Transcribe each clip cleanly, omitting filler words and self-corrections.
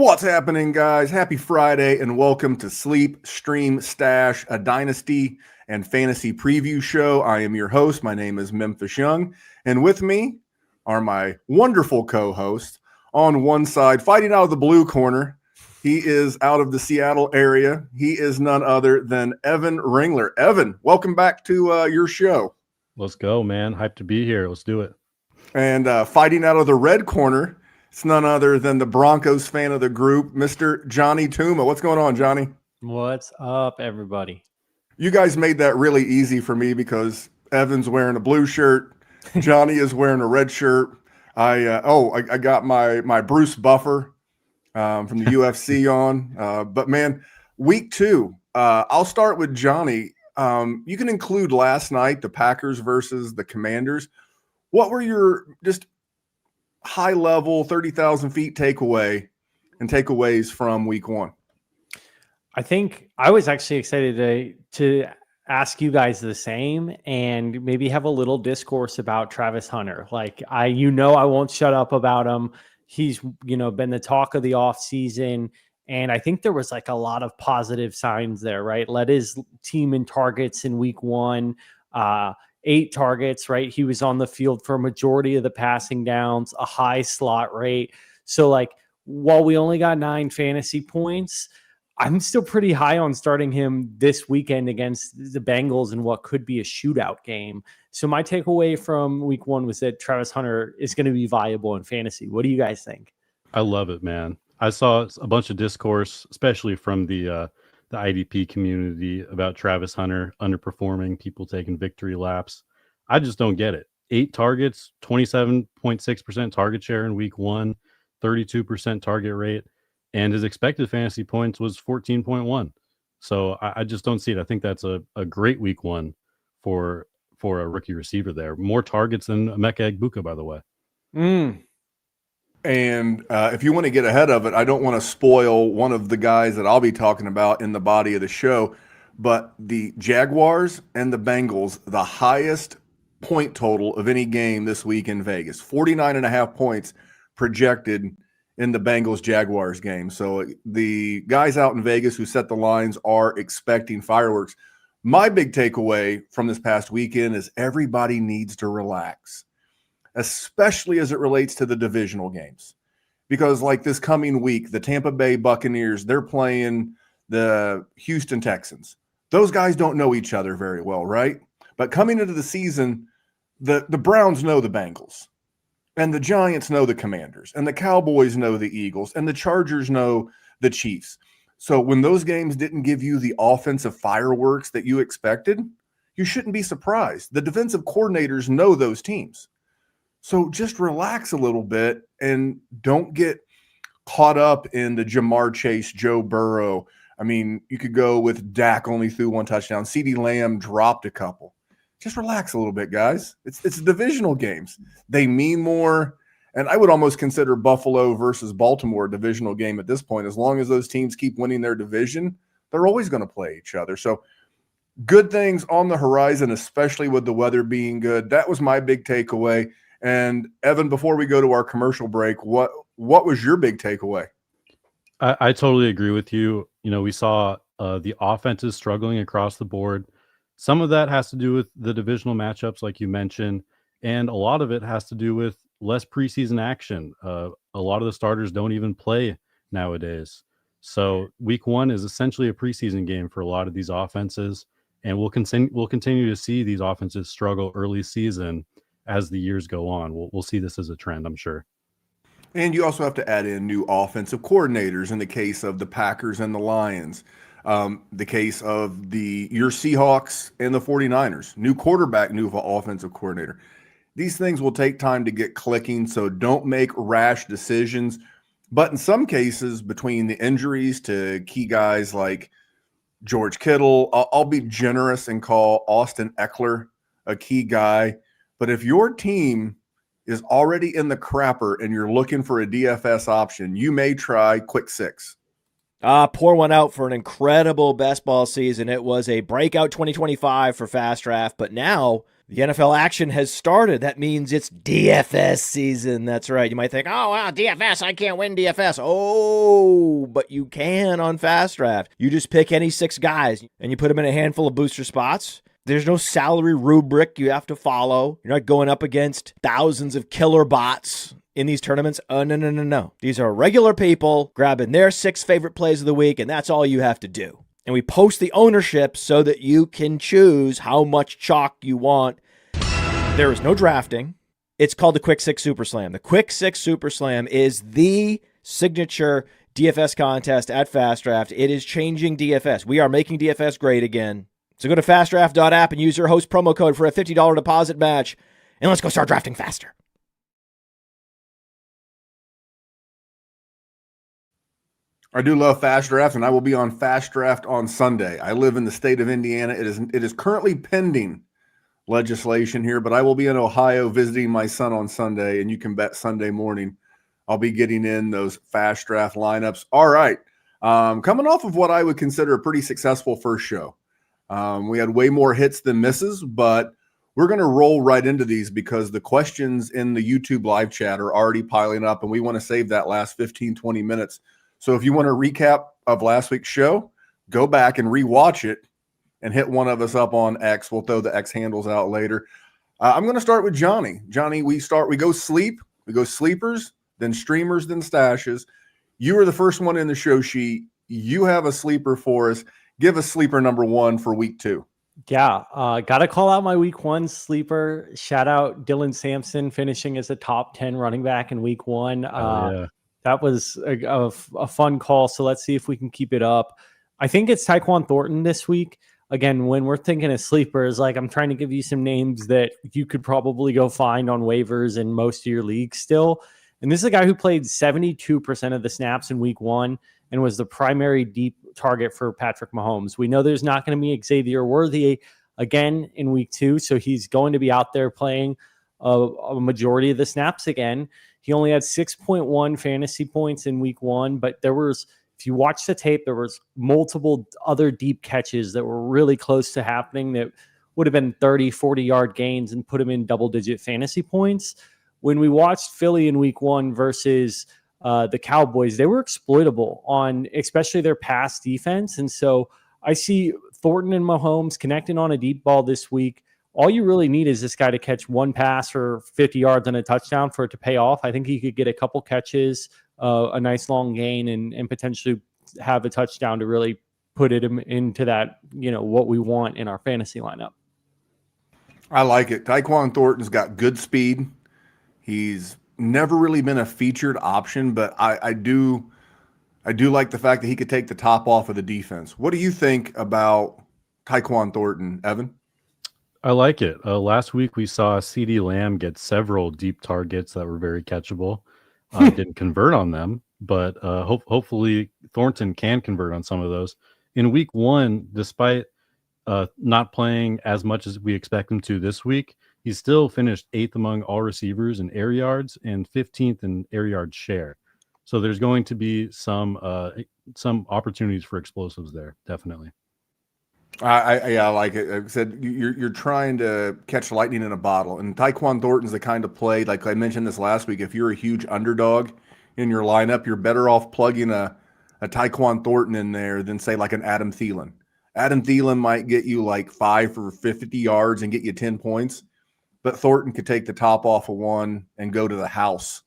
What's happening, guys? Happy Friday and welcome to Sleep, Stream, Stash, a Dynasty and Fantasy Preview Show. I am your host. My name is Memphis Young, and with me are my wonderful co-hosts. On one side, fighting out of the blue corner, he is out of the Seattle area. He is none other than Evan Ringler. Evan, welcome back to your show. Let's go, man. Hyped to be here. Let's do it. And fighting out of the red corner, it's none other than the Broncos fan of the group, Mr. Jonny Tuma. What's going on, Johnny? What's up, everybody? You guys made that really easy for me because Evan's wearing a blue shirt. Jonny is wearing a red shirt. I got my Bruce Buffer from the UFC on. But, man, week 2, I'll start with Jonny. You can include last night, the Packers versus the Commanders. What were your just high-level, 30,000 feet takeaways from week 1? I think I was actually excited to ask you guys the same and maybe have a little discourse about Travis Hunter. Like, I won't shut up about him. He's, been the talk of the offseason, and I think there was like a lot of positive signs there, right? Led his team in targets in week 1, 8 targets, right? He was on the field for a majority of the passing downs, a high slot rate. So, like, while we only got 9 fantasy points, I'm still pretty high on starting him this weekend against the Bengals in what could be a shootout game. So my takeaway from week 1 was that Travis Hunter is going to be viable in fantasy. What do you guys think? I love it, man. I saw a bunch of discourse, especially from the IDP community, about Travis Hunter underperforming, people taking victory laps. I just don't get it. 8 targets, 27.6% target share in week 1, 32% target rate, and his expected fantasy points was 14.1. So I just don't see it. I think that's a great week 1 for a rookie receiver there. More targets than Emeka Egbuka, by the way. And if you want to get ahead of it, I don't want to spoil one of the guys that I'll be talking about in the body of the show, but the Jaguars and the Bengals, the highest point total of any game this week in Vegas, 49.5 points projected in the Bengals-Jaguars game. So the guys out in Vegas who set the lines are expecting fireworks. My big takeaway from this past weekend is everybody needs to relax, especially as it relates to the divisional games. Because like this coming week, the Tampa Bay Buccaneers, they're playing the Houston Texans. Those guys don't know each other very well, right? But coming into the season, the Browns know the Bengals, and the Giants know the Commanders, and the Cowboys know the Eagles, and the Chargers know the Chiefs. So when those games didn't give you the offensive fireworks that you expected, you shouldn't be surprised. The defensive coordinators know those teams. So just relax a little bit and don't get caught up in the Jamar Chase, Joe Burrow. I mean, you could go with Dak only threw 1 touchdown. CeeDee Lamb dropped a couple. Just relax a little bit, guys. It's divisional games. They mean more. And I would almost consider Buffalo versus Baltimore a divisional game at this point. As long as those teams keep winning their division, they're always going to play each other. So good things on the horizon, especially with the weather being good. That was my big takeaway. And Evan, before we go to our commercial break, what was your big takeaway? I totally agree with you. We saw the offenses struggling across the board. Some of that has to do with the divisional matchups, like you mentioned, and a lot of it has to do with less preseason action. A lot of the starters don't even play nowadays. So week 1 is essentially a preseason game for a lot of these offenses, and we'll continue to see these offenses struggle early season as the years go on. We'll see this as a trend, I'm sure. And you also have to add in new offensive coordinators in the case of the Packers and the Lions. The case of your Seahawks and the 49ers. New quarterback, new offensive coordinator. These things will take time to get clicking, so don't make rash decisions. But in some cases, between the injuries to key guys like George Kittle, I'll be generous and call Austin Eckler a key guy. But if your team is already in the crapper and you're looking for a DFS option, you may try Quick 6. Pour one out for an incredible best ball season. It was a breakout 2025 for Fast Draft, but now the NFL action has started. That means it's DFS season. That's right. You might think, oh, wow, DFS, I can't win DFS. Oh, but you can on Fast Draft. You just pick any 6 guys and you put them in a handful of booster spots. There's no salary rubric you have to follow. You're not going up against thousands of killer bots in these tournaments. Oh, no. These are regular people grabbing their 6 favorite plays of the week, and that's all you have to do. And we post the ownership so that you can choose how much chalk you want. There is no drafting. It's called the Quick 6 Super Slam. The Quick 6 Super Slam is the signature DFS contest at Fast Draft. It is changing DFS. We are making DFS great again. So go to fastdraft.app and use your host promo code for a $50 deposit match. And let's go start drafting faster. I do love Fast Draft, and I will be on Fast Draft on Sunday. I live in the state of Indiana. It is currently pending legislation here, but I will be in Ohio visiting my son on Sunday, and you can bet Sunday morning I'll be getting in those Fast Draft lineups. All right. Coming off of what I would consider a pretty successful first show. We had way more hits than misses, but we're going to roll right into these because the questions in the YouTube live chat are already piling up, and we want to save that last 15, 20 minutes. So if you want a recap of last week's show, go back and rewatch it and hit one of us up on X. We'll throw the X handles out later. I'm going to start with Jonny. Jonny, we go sleepers, then streamers, then stashes. You were the first one in the show sheet. You have a sleeper for us. Give us sleeper number 1 for week 2. Yeah, got to call out my week 1 sleeper. Shout out Dylan Sampson finishing as a top 10 running back in week 1. Yeah. That was a fun call. So let's see if we can keep it up. I think it's Tyquan Thornton this week. Again, when we're thinking of sleepers, like I'm trying to give you some names that you could probably go find on waivers in most of your leagues still. And this is a guy who played 72% of the snaps in week 1 and was the primary deep target for Patrick Mahomes. We know there's not going to be Xavier Worthy again in week 2, so he's going to be out there playing a majority of the snaps again. He only had 6.1 fantasy points in week 1, but if you watch the tape, there was multiple other deep catches that were really close to happening that would have been 30, 40-yard gains and put him in double-digit fantasy points. When we watched Philly in week 1 versus the Cowboys, they were exploitable on especially their pass defense. And so I see Thornton and Mahomes connecting on a deep ball this week. All you really need is this guy to catch one pass for 50 yards and a touchdown for it to pay off. I think he could get a couple catches, a nice long gain, and potentially have a touchdown to really put it into that, what we want in our fantasy lineup. I like it. Tyquan Thornton's got good speed. He's never really been a featured option, but I do like the fact that he could take the top off of the defense. What do you think about Tyquan Thornton, Evan? I like it. Last week we saw CeeDee Lamb get several deep targets that were very catchable. Didn't convert on them, but hopefully Thornton can convert on some of those. In week 1, despite not playing as much as we expect him to this week, he still finished 8th among all receivers in air yards and 15th in air yard share. So there's going to be some opportunities for explosives there, definitely. I like it. I said you're trying to catch lightning in a bottle, and Tyquan Thornton's the kind of play, like I mentioned this last week. If you're a huge underdog in your lineup, you're better off plugging a Tyquan Thornton in there than say like an Adam Thielen. Adam Thielen might get you like 5 for 50 yards and get you 10 points, but Thornton could take the top off of one and go to the house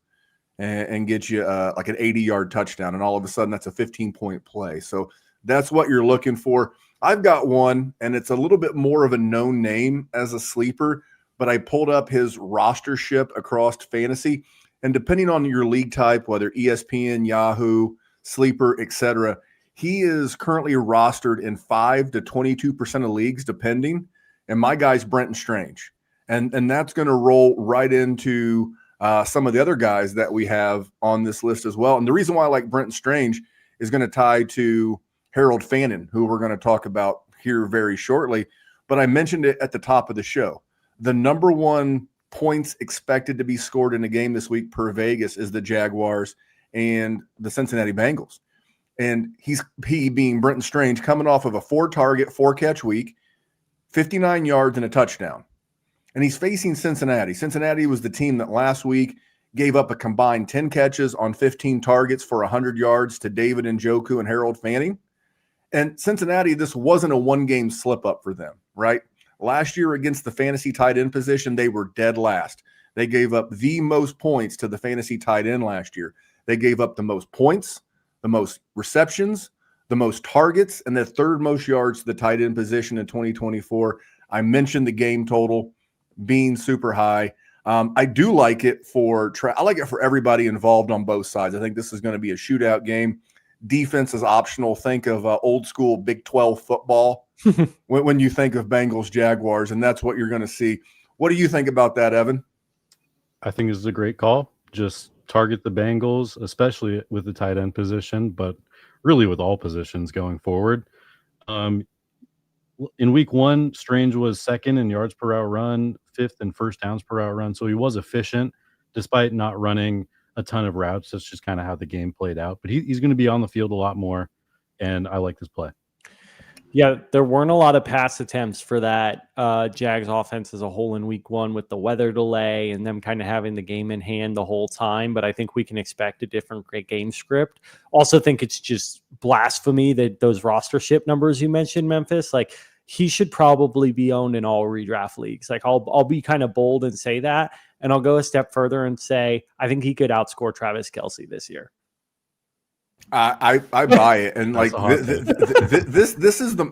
and get you like an 80-yard touchdown, and all of a sudden that's a 15-point play. So that's what you're looking for. I've got one, and it's a little bit more of a known name as a sleeper, but I pulled up his rostership across fantasy, and depending on your league type, whether ESPN, Yahoo, Sleeper, etc., he is currently rostered in 5 to 22% of leagues, depending, and my guy's Brenton Strange. And that's going to roll right into some of the other guys that we have on this list as well. And the reason why I like Brenton Strange is going to tie to Harold Fannin, who we're going to talk about here very shortly. But I mentioned it at the top of the show. The number 1 points expected to be scored in a game this week per Vegas is the Jaguars and the Cincinnati Bengals. And he being Brenton Strange coming off of a 4-target, 4-catch week, 59 yards and a touchdown. And he's facing Cincinnati. Cincinnati was the team that last week gave up a combined 10 catches on 15 targets for 100 yards to David Njoku and Harold Fannin. And Cincinnati, this wasn't a one-game slip-up for them, right? Last year against the fantasy tight end position, they were dead last. They gave up the most points to the fantasy tight end last year. They gave up the most points, the most receptions, the most targets, and the third most yards to the tight end position in 2024. I mentioned the game total being super high. I do like it I like it for everybody involved on both sides. I think this is going to be a shootout game. Defense is optional. Think of old school Big 12 football when you think of Bengals Jaguars, and that's what you're going to see. What do you think about that, Evan? I think this is a great call. Just target the Bengals, especially with the tight end position, but really with all positions going forward. In week 1, Strange was second in yards per route run, 5th in first downs per route run. So he was efficient despite not running a ton of routes. That's just kind of how the game played out. But he's going to be on the field a lot more, and I like this play. Yeah, there weren't a lot of pass attempts for that Jags offense as a whole in week 1 with the weather delay and them kind of having the game in hand the whole time. But I think we can expect a different great game script. Also think it's just blasphemy that those rostership numbers you mentioned, Memphis, like he should probably be owned in all redraft leagues. Like I'll be kind of bold and say that. And I'll go a step further and say, I think he could outscore Travis Kelce this year. I buy it, and like this is the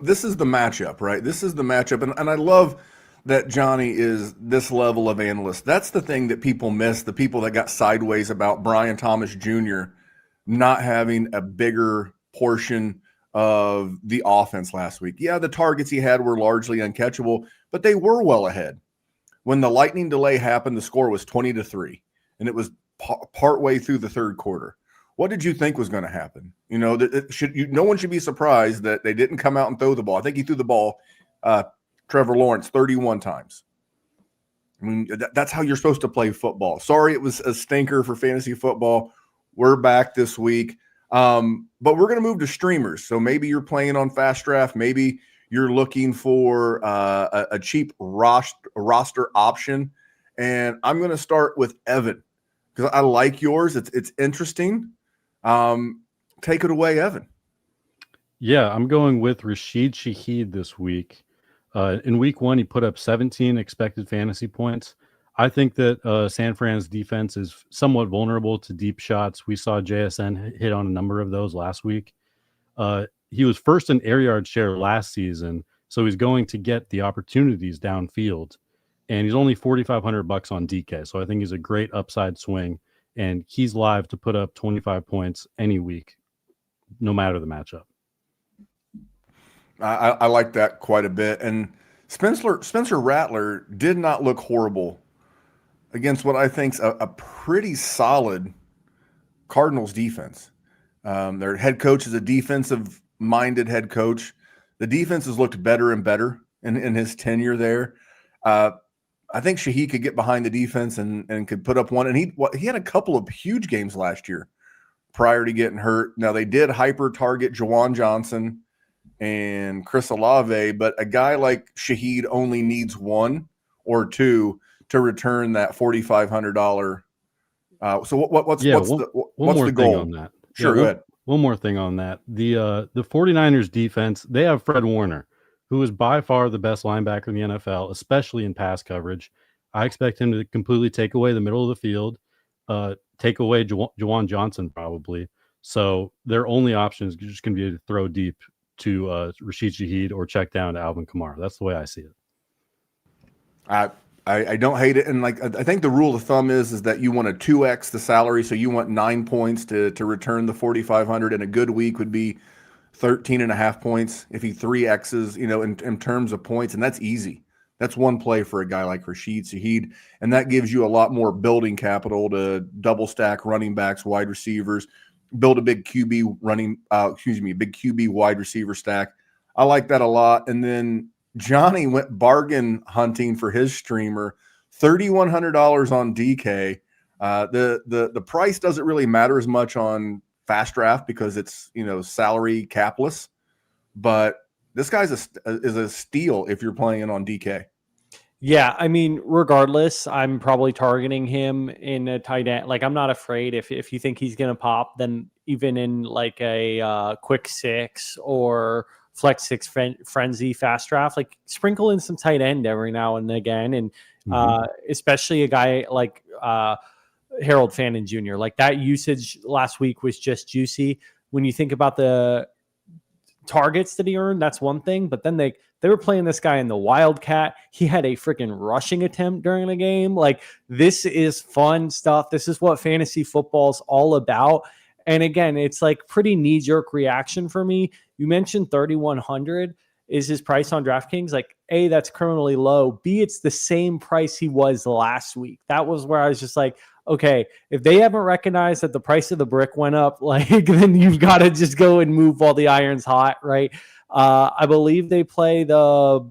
matchup, right? This is the matchup, and I love that Jonny is this level of analyst. That's the thing that people miss. The people that got sideways about Brian Thomas Jr. not having a bigger portion of the offense last week. Yeah, the targets he had were largely uncatchable, but they were well ahead. When the lightning delay happened, the score was 20-3, and it was partway through the third quarter. What did you think was going to happen? You know, no one should be surprised that they didn't come out and throw the ball. I think he threw the ball, Trevor Lawrence, 31 times. I mean, that's how you're supposed to play football. Sorry, it was a stinker for fantasy football. We're back this week. But we're going to move to streamers. So maybe you're playing on Fast Draft. Maybe you're looking for a cheap roster option. And I'm going to start with Evan because I like yours. It's interesting. Take it away, Evan. Yeah, I'm going with Rashid Shaheed this week. In week 1, he put up 17 expected fantasy points. I think that San Fran's defense is somewhat vulnerable to deep shots. We saw JSN hit on a number of those last week. He was first in air yard share last season, so he's going to get the opportunities downfield. And he's only $4,500 on DK, so I think he's a great upside swing. And he's live to put up 25 points any week, no matter the matchup. I like that quite a bit. And Spencer Rattler did not look horrible against what I think's a pretty solid Cardinals defense. Their head coach is a defensive-minded head coach. The defense has looked better and better in his tenure there. I think Shaheed could get behind the defense and could put up one. And he had a couple of huge games last year prior to getting hurt. Now, they did hyper-target Juwan Johnson and Chris Olave, but a guy like Shaheed only needs 1 or 2 to return that $4,500. So what's the goal on that? Sure, go ahead. One more thing on that. The 49ers defense, they have Fred Warner, who is by far the best linebacker in the NFL, especially in pass coverage. I expect him to completely take away the middle of the field, take away Juwan Johnson probably. So their only option is just going to be to throw deep to Rashid Shaheed or check down to Alvin Kamara. That's the way I see it. I don't hate it. And like I think the rule of thumb is that you want to 2x the salary. So you want 9 points to return the 4,500, and a good week would be 13.5 points if he 3x's, in terms of points. And that's easy. That's one play for a guy like Rashid Shaheed. And that gives you a lot more building capital to double stack running backs, wide receivers, build a big QB big QB wide receiver stack. I like that a lot. And then Jonny went bargain hunting for his streamer, $3,100 on DK. The price doesn't really matter as much on fast draft because it's, salary capless, but this guy's is a steal if you're playing it on DK. Yeah, I mean, regardless, I'm probably targeting him in a tight end. Like, I'm not afraid if you think he's going to pop, then even in like a quick six or flex six frenzy fast draft, like sprinkle in some tight end every now and again. And especially a guy like Harold Fannin Jr. Like that usage last week was just juicy. When you think about the targets that he earned, that's one thing, but then they were playing this guy in the Wildcat. He had a freaking rushing attempt during the game. Like, this is fun stuff. This is what fantasy football is all about. And again, it's like pretty knee-jerk reaction for me. You mentioned 3,100 is his price on DraftKings. Like, A, that's criminally low. B, it's the same price he was last week. That was where I was just like, okay, if they haven't recognized that the price of the brick went up, like, then you've got to just go and move while the iron's hot, right? I believe they play the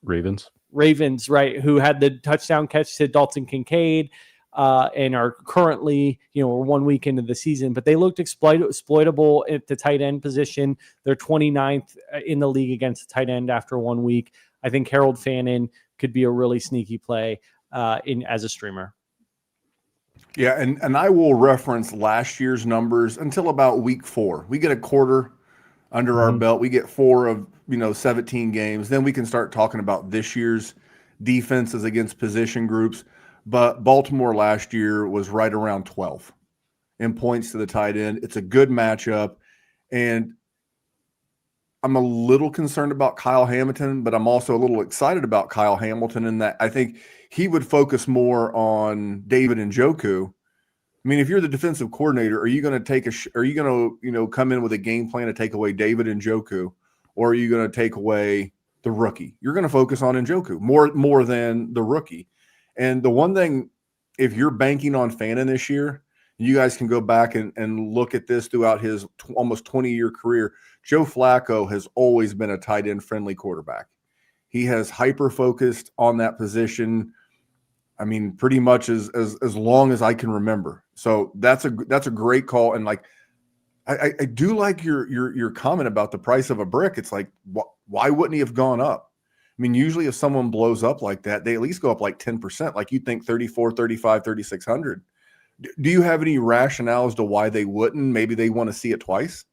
Ravens, right, who had the touchdown catch to Dalton Kincaid and are currently, we're 1 week into the season, but they looked exploitable at the tight end position. They're 29th in the league against the tight end after 1 week. I think Harold Fannin could be a really sneaky play as a streamer. Yeah, and I will reference last year's numbers until about week 4. We get a quarter under our belt. We get 4 of 17 games. Then we can start talking about this year's defenses against position groups. But Baltimore last year was right around 12 in points to the tight end. It's a good matchup, and I'm a little concerned about Kyle Hamilton, but I'm also a little excited about Kyle Hamilton in that I think he would focus more on David Njoku. I mean, if you're the defensive coordinator, are you going to come in with a game plan to take away David Njoku, or are you going to take away the rookie? You're going to focus on Njoku more than the rookie. And the one thing, if you're banking on Fannin this year, you guys can go back and look at this throughout his almost 20-year career. Joe Flacco has always been a tight end friendly quarterback. He has hyper-focused on that position, I mean, pretty much as long as I can remember. So that's a great call. And like, I do like your comment about the price of a brick. It's like, why wouldn't he have gone up? I mean, usually if someone blows up like that, they at least go up like 10%. Like you think 34, 35, 3,600. Do you have any rationale as to why they wouldn't? Maybe they want to see it twice.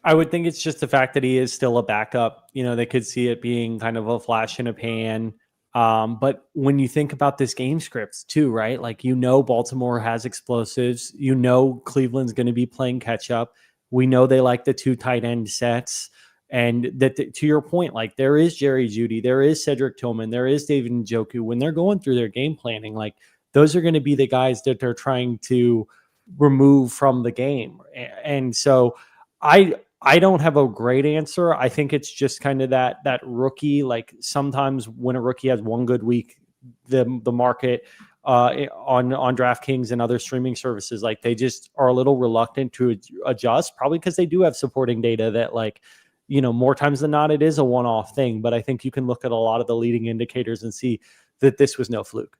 I would think it's just the fact that he is still a backup. They could see it being kind of a flash in a pan. But when you think about this game scripts too, right? Like, Baltimore has explosives. Cleveland's going to be playing catch up. We know they like the 2 tight end sets. And that, to your point, like, there is Jerry Jeudy, there is Cedric Tillman, there is David Njoku. When they're going through their game planning, like, those are going to be the guys that they're trying to remove from the game. And so I don't have a great answer. I think it's just kind of that rookie. Like, sometimes when a rookie has one good week, the market on DraftKings and other streaming services, like, they just are a little reluctant to adjust, probably because they do have supporting data that, like, more times than not, it is a one-off thing. But I think you can look at a lot of the leading indicators and see that this was no fluke.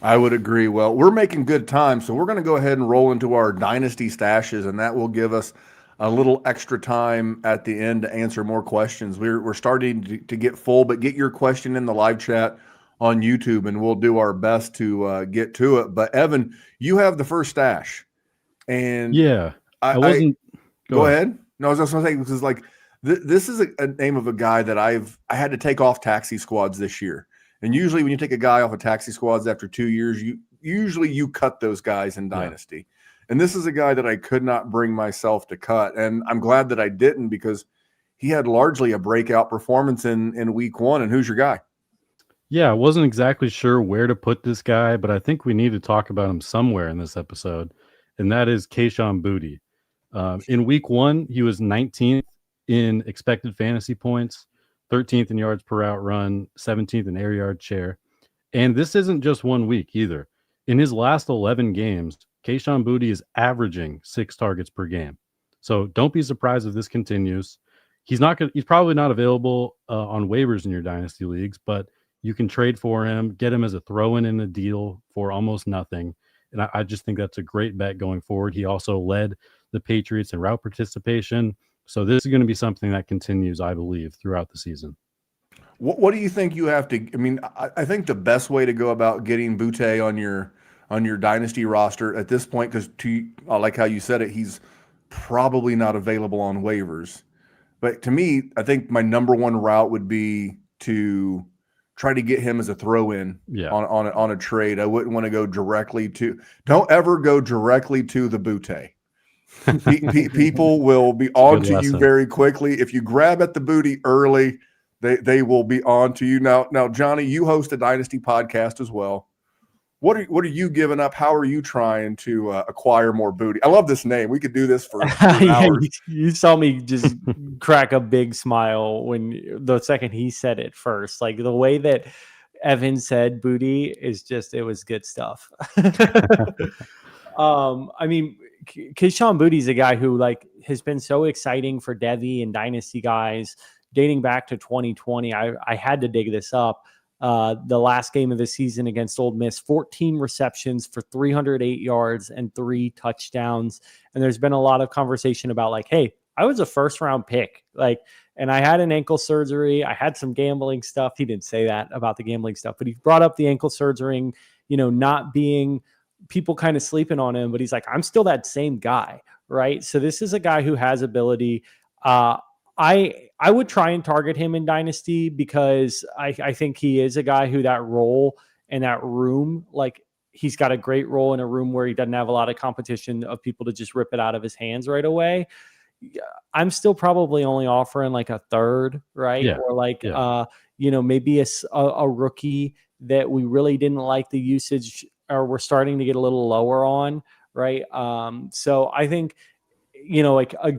I would agree. Well, we're making good time, so we're going to go ahead and roll into our dynasty stashes, and that will give us a little extra time at the end to answer more questions. We're starting to get full, but get your question in the live chat on YouTube, and we'll do our best to get to it. But Evan, you have the first stash, and yeah, I wasn't. Go ahead. No, I was just going to say, because like this is a name of a guy that I had to take off taxi squads this year. And usually when you take a guy off of taxi squads after 2 years, you cut those guys in Dynasty. Yeah. And this is a guy that I could not bring myself to cut. And I'm glad that I didn't, because he had largely a breakout performance in week 1. And who's your guy? Yeah, I wasn't exactly sure where to put this guy, but I think we need to talk about him somewhere in this episode. And that is Kayshon Boutte. In week 1, he was 19th in expected fantasy points, 13th in yards per route run, 17th in air yard share. And this isn't just 1 week either. In his last 11 games, Kayshon Boutte is averaging 6 targets per game. So don't be surprised if this continues. He's probably not available on waivers in your dynasty leagues, but you can trade for him, get him as a throw-in a deal for almost nothing. And I just think that's a great bet going forward. He also led the Patriots in route participation. So this is going to be something that continues, I believe, throughout the season. What do you think you have to? I mean, I think the best way to go about getting Boutte on your dynasty roster at this point, because I like how you said it, he's probably not available on waivers. But to me, I think my number one route would be to try to get him as a throw-in on a trade. I wouldn't want to go directly to. Don't ever go directly to the Boutte. People will be on to you very quickly. If you grab at the booty early, they will be on to you. Now, Jonny, you host a Dynasty podcast as well. What are you giving up? How are you trying to acquire more booty? I love this name. We could do this for hours. You saw me just crack a big smile when the second he said it first. Like the way that Evan said booty is just, it was good stuff. I mean, Kayshon Boutte's a guy who like has been so exciting for Devy and Dynasty guys dating back to 2020. I had to dig this up. The last game of the season against Ole Miss, 14 receptions for 308 yards and 3 touchdowns. And there's been a lot of conversation about like, hey, I was a first round pick. Like, and I had an ankle surgery. I had some gambling stuff. He didn't say that about the gambling stuff, but he brought up the ankle surgery, not being people kind of sleeping on him, but he's like, I'm still that same guy. Right. So this is a guy who has ability. I would try and target him in Dynasty because I think he is a guy who that role and that room, like he's got a great role in a room where he doesn't have a lot of competition of people to just rip it out of his hands right away. I'm still probably only offering like a third, right? Yeah. Or like, maybe a rookie that we really didn't like the usage or we're starting to get a little lower on, right? So I think,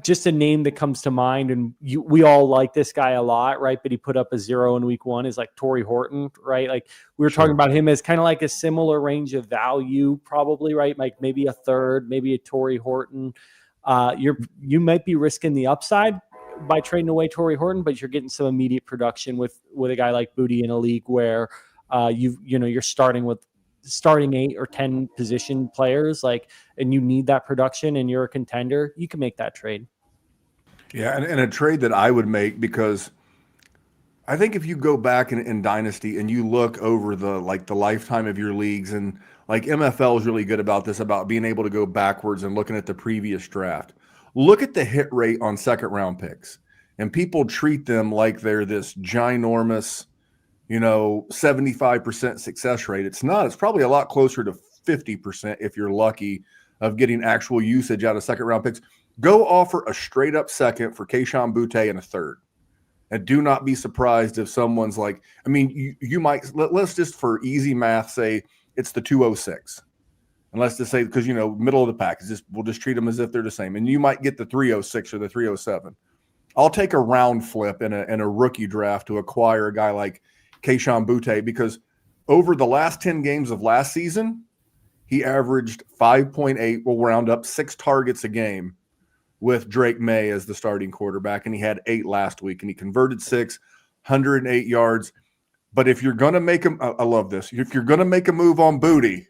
just a name that comes to mind, and we all like this guy a lot, right? But he put up a 0 in week 1 is like Torrey Horton, right? Like we were talking about him as kind of like a similar range of value, probably, right? Like maybe a third, maybe a Torrey Horton. You might be risking the upside by trading away Torrey Horton, but you're getting some immediate production with a guy like Boutte in a league where you're starting 8 or 10 position players, like, and you need that production and you're a contender, you can make that trade. Yeah. And a trade that I would make, because I think if you go back in Dynasty and you look over the lifetime of your leagues, and like MFL is really good about this, about being able to go backwards and looking at the previous draft, look at the hit rate on second round picks, and people treat them like they're this ginormous, 75% success rate. It's not. It's probably a lot closer to 50% if you're lucky of getting actual usage out of second round picks. Go offer a straight up second for Kayshon Boutte and a third. And do not be surprised if someone's like, I mean, you might, let's just for easy math say it's the 206. And let's just say, because, middle of the pack, we'll just treat them as if they're the same. And you might get the 306 or the 307. I'll take a round flip in a rookie draft to acquire a guy like Kayshon Boutte, because over the last 10 games of last season, he averaged 5.8, we'll round up 6 targets a game with Drake May as the starting quarterback, and he had 8 last week, and he converted 6, 108 yards. But if you're going to make him, I love this, if you're going to make a move on Boutte,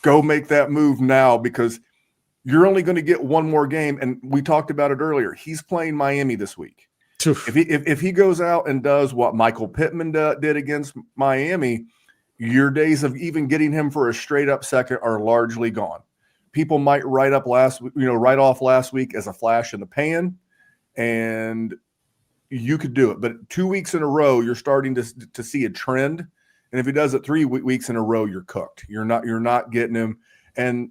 go make that move now, because you're only going to get one more game, and we talked about it earlier. He's playing Miami this week. If he goes out and does what Michael Pittman did against Miami, your days of even getting him for a straight up second are largely gone. People might write off last week as a flash in the pan, and you could do it. But 2 weeks in a row, you're starting to see a trend. And if he does it 3 weeks in a row, you're cooked. You're not getting him. And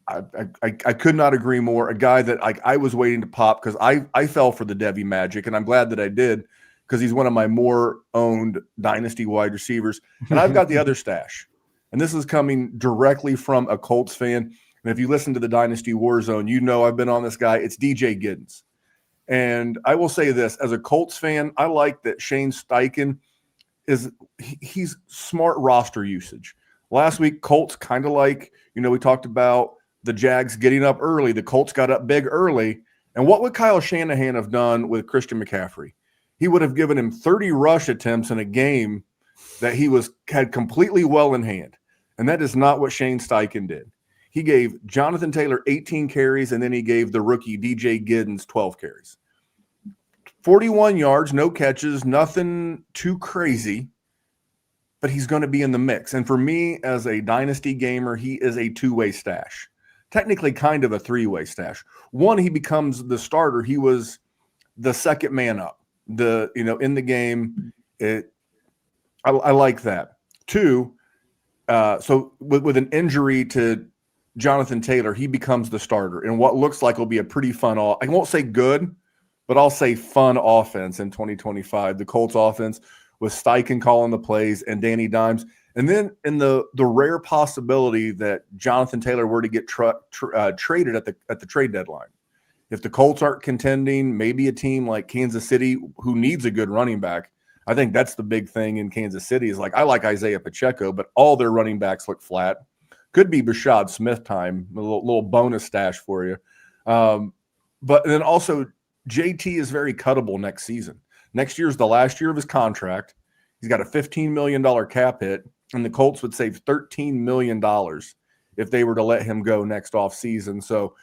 I could not agree more. A guy that I was waiting to pop, because I fell for the Devy magic, and I'm glad that I did, because he's one of my more owned Dynasty wide receivers. And I've got the other stash. And this is coming directly from a Colts fan. And if you listen to the Dynasty Warzone, I've been on this guy. It's DJ Giddins. And I will say this, as a Colts fan, I like that Shane Steichen he's smart roster usage. Last week, Colts kind of like, we talked about the Jags getting up early. The Colts got up big early. And what would Kyle Shanahan have done with Christian McCaffrey? He would have given him 30 rush attempts in a game that he had completely well in hand. And that is not what Shane Steichen did. He gave Jonathan Taylor 18 carries, and then he gave the rookie DJ Giddins 12 carries. 41 yards, no catches, nothing too crazy, but he's going to be in the mix. And for me, as a dynasty gamer, he is a two-way stash. Technically kind of a three-way stash. One, he becomes the starter. He was the second man up. In the game, I like that. Two, so with an injury to Jonathan Taylor, he becomes the starter in what looks like will be a pretty fun, I won't say good, but I'll say fun offense in 2025. The Colts offense with Steichen calling the plays and Danny Dimes. And then in the rare possibility that Jonathan Taylor were to get traded at the trade deadline. If the Colts aren't contending, maybe a team like Kansas City who needs a good running back. I think that's the big thing in Kansas City is I like Isiah Pacheco, but all their running backs look flat. Could be Rashid Smith time, a little bonus stash for you. But then also JT is very cuttable next season. Next year's the last year of his contract. He's got a $15 million cap hit, and the Colts would save $13 million if they were to let him go next offseason. So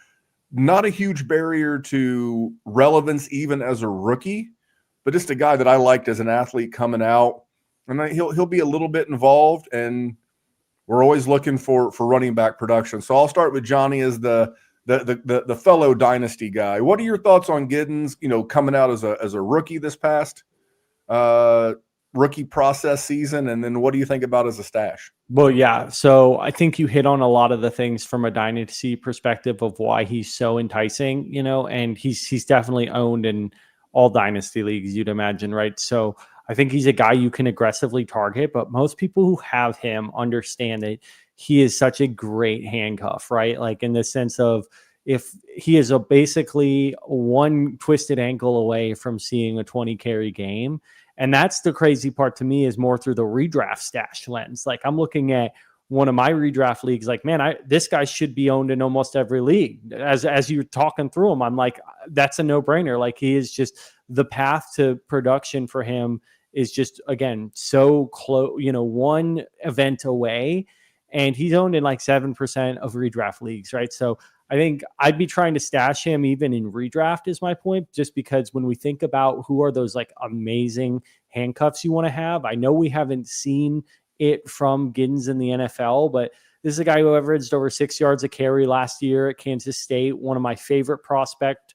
not a huge barrier to relevance even as a rookie, but just a guy that I liked as an athlete coming out. And he'll be a little bit involved, and we're always looking for running back production. So I'll start with Jonny as the fellow dynasty guy. What are your thoughts on Giddins, coming out as a rookie this past rookie process season? And then what do you think about as a stash? Well, yeah. So I think you hit on a lot of the things from a dynasty perspective of why he's so enticing, and he's definitely owned in all dynasty leagues, you'd imagine, right? So I think he's a guy you can aggressively target, but most people who have him understand that he is such a great handcuff, right? Like in the sense of if he is basically one twisted ankle away from seeing a 20 carry game. And that's the crazy part to me is more through the redraft stash lens. Like I'm looking at one of my redraft leagues, like, man, this guy should be owned in almost every league. As you're talking through him, I'm like, that's a no-brainer. Like he is just the path to production for him is just, again, so close, one event away, and he's owned in like 7% of redraft leagues, right? So I think I'd be trying to stash him even in redraft is my point, just because when we think about who are those like amazing handcuffs you want to have, I know we haven't seen it from Giddins in the NFL, but this is a guy who averaged over 6 yards a carry last year at Kansas State, one of my favorite prospect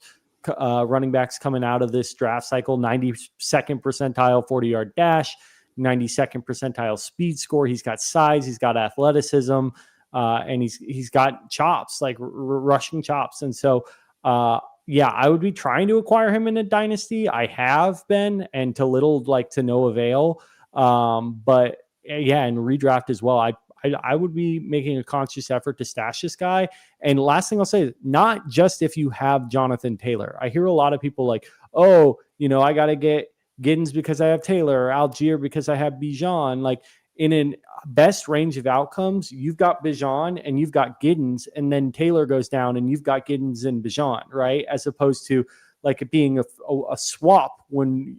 running backs coming out of this draft cycle, 92nd percentile 40-yard dash, 92nd percentile speed score. He's got size, he's got athleticism, and he's got chops, like rushing chops. And so, I would be trying to acquire him in a dynasty. I have been, and to little like to no avail. But yeah, in redraft as well, I would be making a conscious effort to stash this guy. And last thing I'll say, not just if you have Jonathan Taylor. I hear a lot of people like, oh, I got to get Giddins because I have Taylor, or Algier because I have Bijan. Like in a best range of outcomes, you've got Bijan and you've got Giddins, and then Taylor goes down and you've got Giddins and Bijan, right? As opposed to like it being a swap when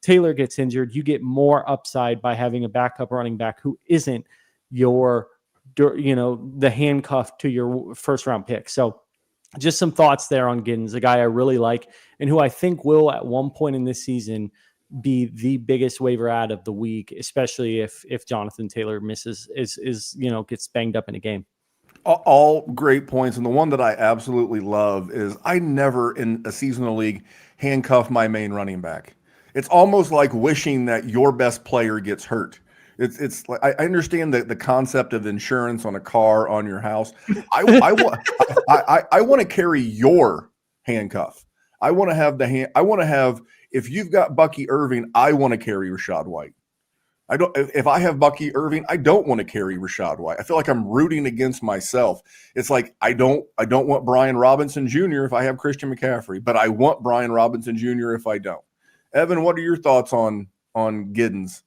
Taylor gets injured, you get more upside by having a backup running back who isn't the handcuff to your first round pick. So just some thoughts there on Giddins, a guy I really like and who I think will at one point in this season be the biggest waiver ad of the week, especially if Jonathan Taylor gets banged up in a game. All great points. And the one that I absolutely love is I never in a seasonal league handcuff my main running back. It's almost like wishing that your best player gets hurt. It's like I understand the concept of insurance on a car, on your house. I want to carry your handcuff. I want to have if you've got Bucky Irving, I want to carry Rachaad White. If I have Bucky Irving, I don't want to carry Rachaad White. I feel like I'm rooting against myself. It's like I don't want Brian Robinson Jr. if I have Christian McCaffrey, but I want Brian Robinson Jr. if I don't. Evan, what are your thoughts on Giddins?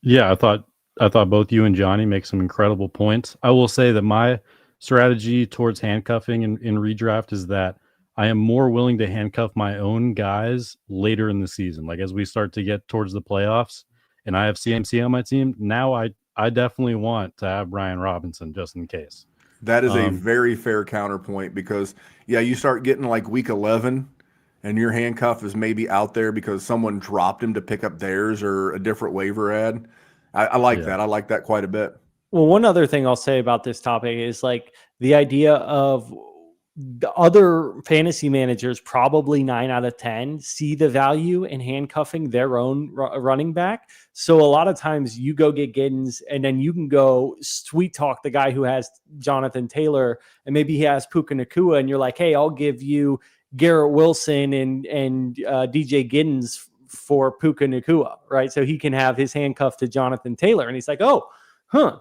Yeah, I thought both you and Jonny make some incredible points. I will say that my strategy towards handcuffing in redraft is that I am more willing to handcuff my own guys later in the season. Like as we start to get towards the playoffs and I have CMC on my team, now I I definitely want to have Brian Robinson just in case. That is a very fair counterpoint because, yeah, you start getting like week 11 and your handcuff is maybe out there because someone dropped him to pick up theirs or a different waiver ad. I like that. I like that quite a bit. Well, one other thing I'll say about this topic is like the idea of the other fantasy managers, probably 9 out of 10, see the value in handcuffing their own running back. So a lot of times you go get Giddins and then you can go sweet talk the guy who has Jonathan Taylor and maybe he has Puka Nacua and you're like, hey, I'll give you Garrett Wilson and DJ Giddins for Puka Nacua, right? So he can have his handcuff to Jonathan Taylor. And he's like, oh,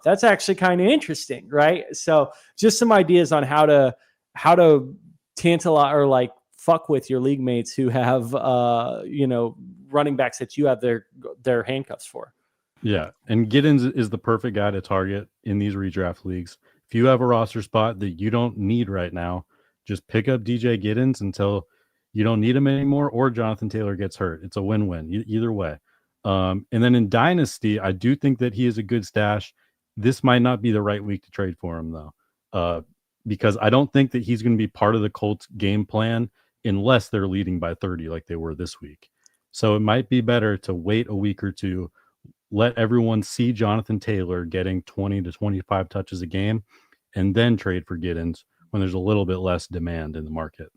that's actually kind of interesting, right? So just some ideas on how to tantalize or like fuck with your league mates who have running backs that you have their handcuffs for. Yeah, and Giddins is the perfect guy to target in these redraft leagues. If you have a roster spot that you don't need right now, just pick up DJ Giddins until you don't need him anymore or Jonathan Taylor gets hurt. It's a win-win either way. And then in Dynasty, I do think that he is a good stash. This might not be the right week to trade for him, though, because I don't think that he's going to be part of the Colts game plan unless they're leading by 30 like they were this week. So it might be better to wait a week or two, let everyone see Jonathan Taylor getting 20 to 25 touches a game, and then trade for Giddins when there's a little bit less demand in the market.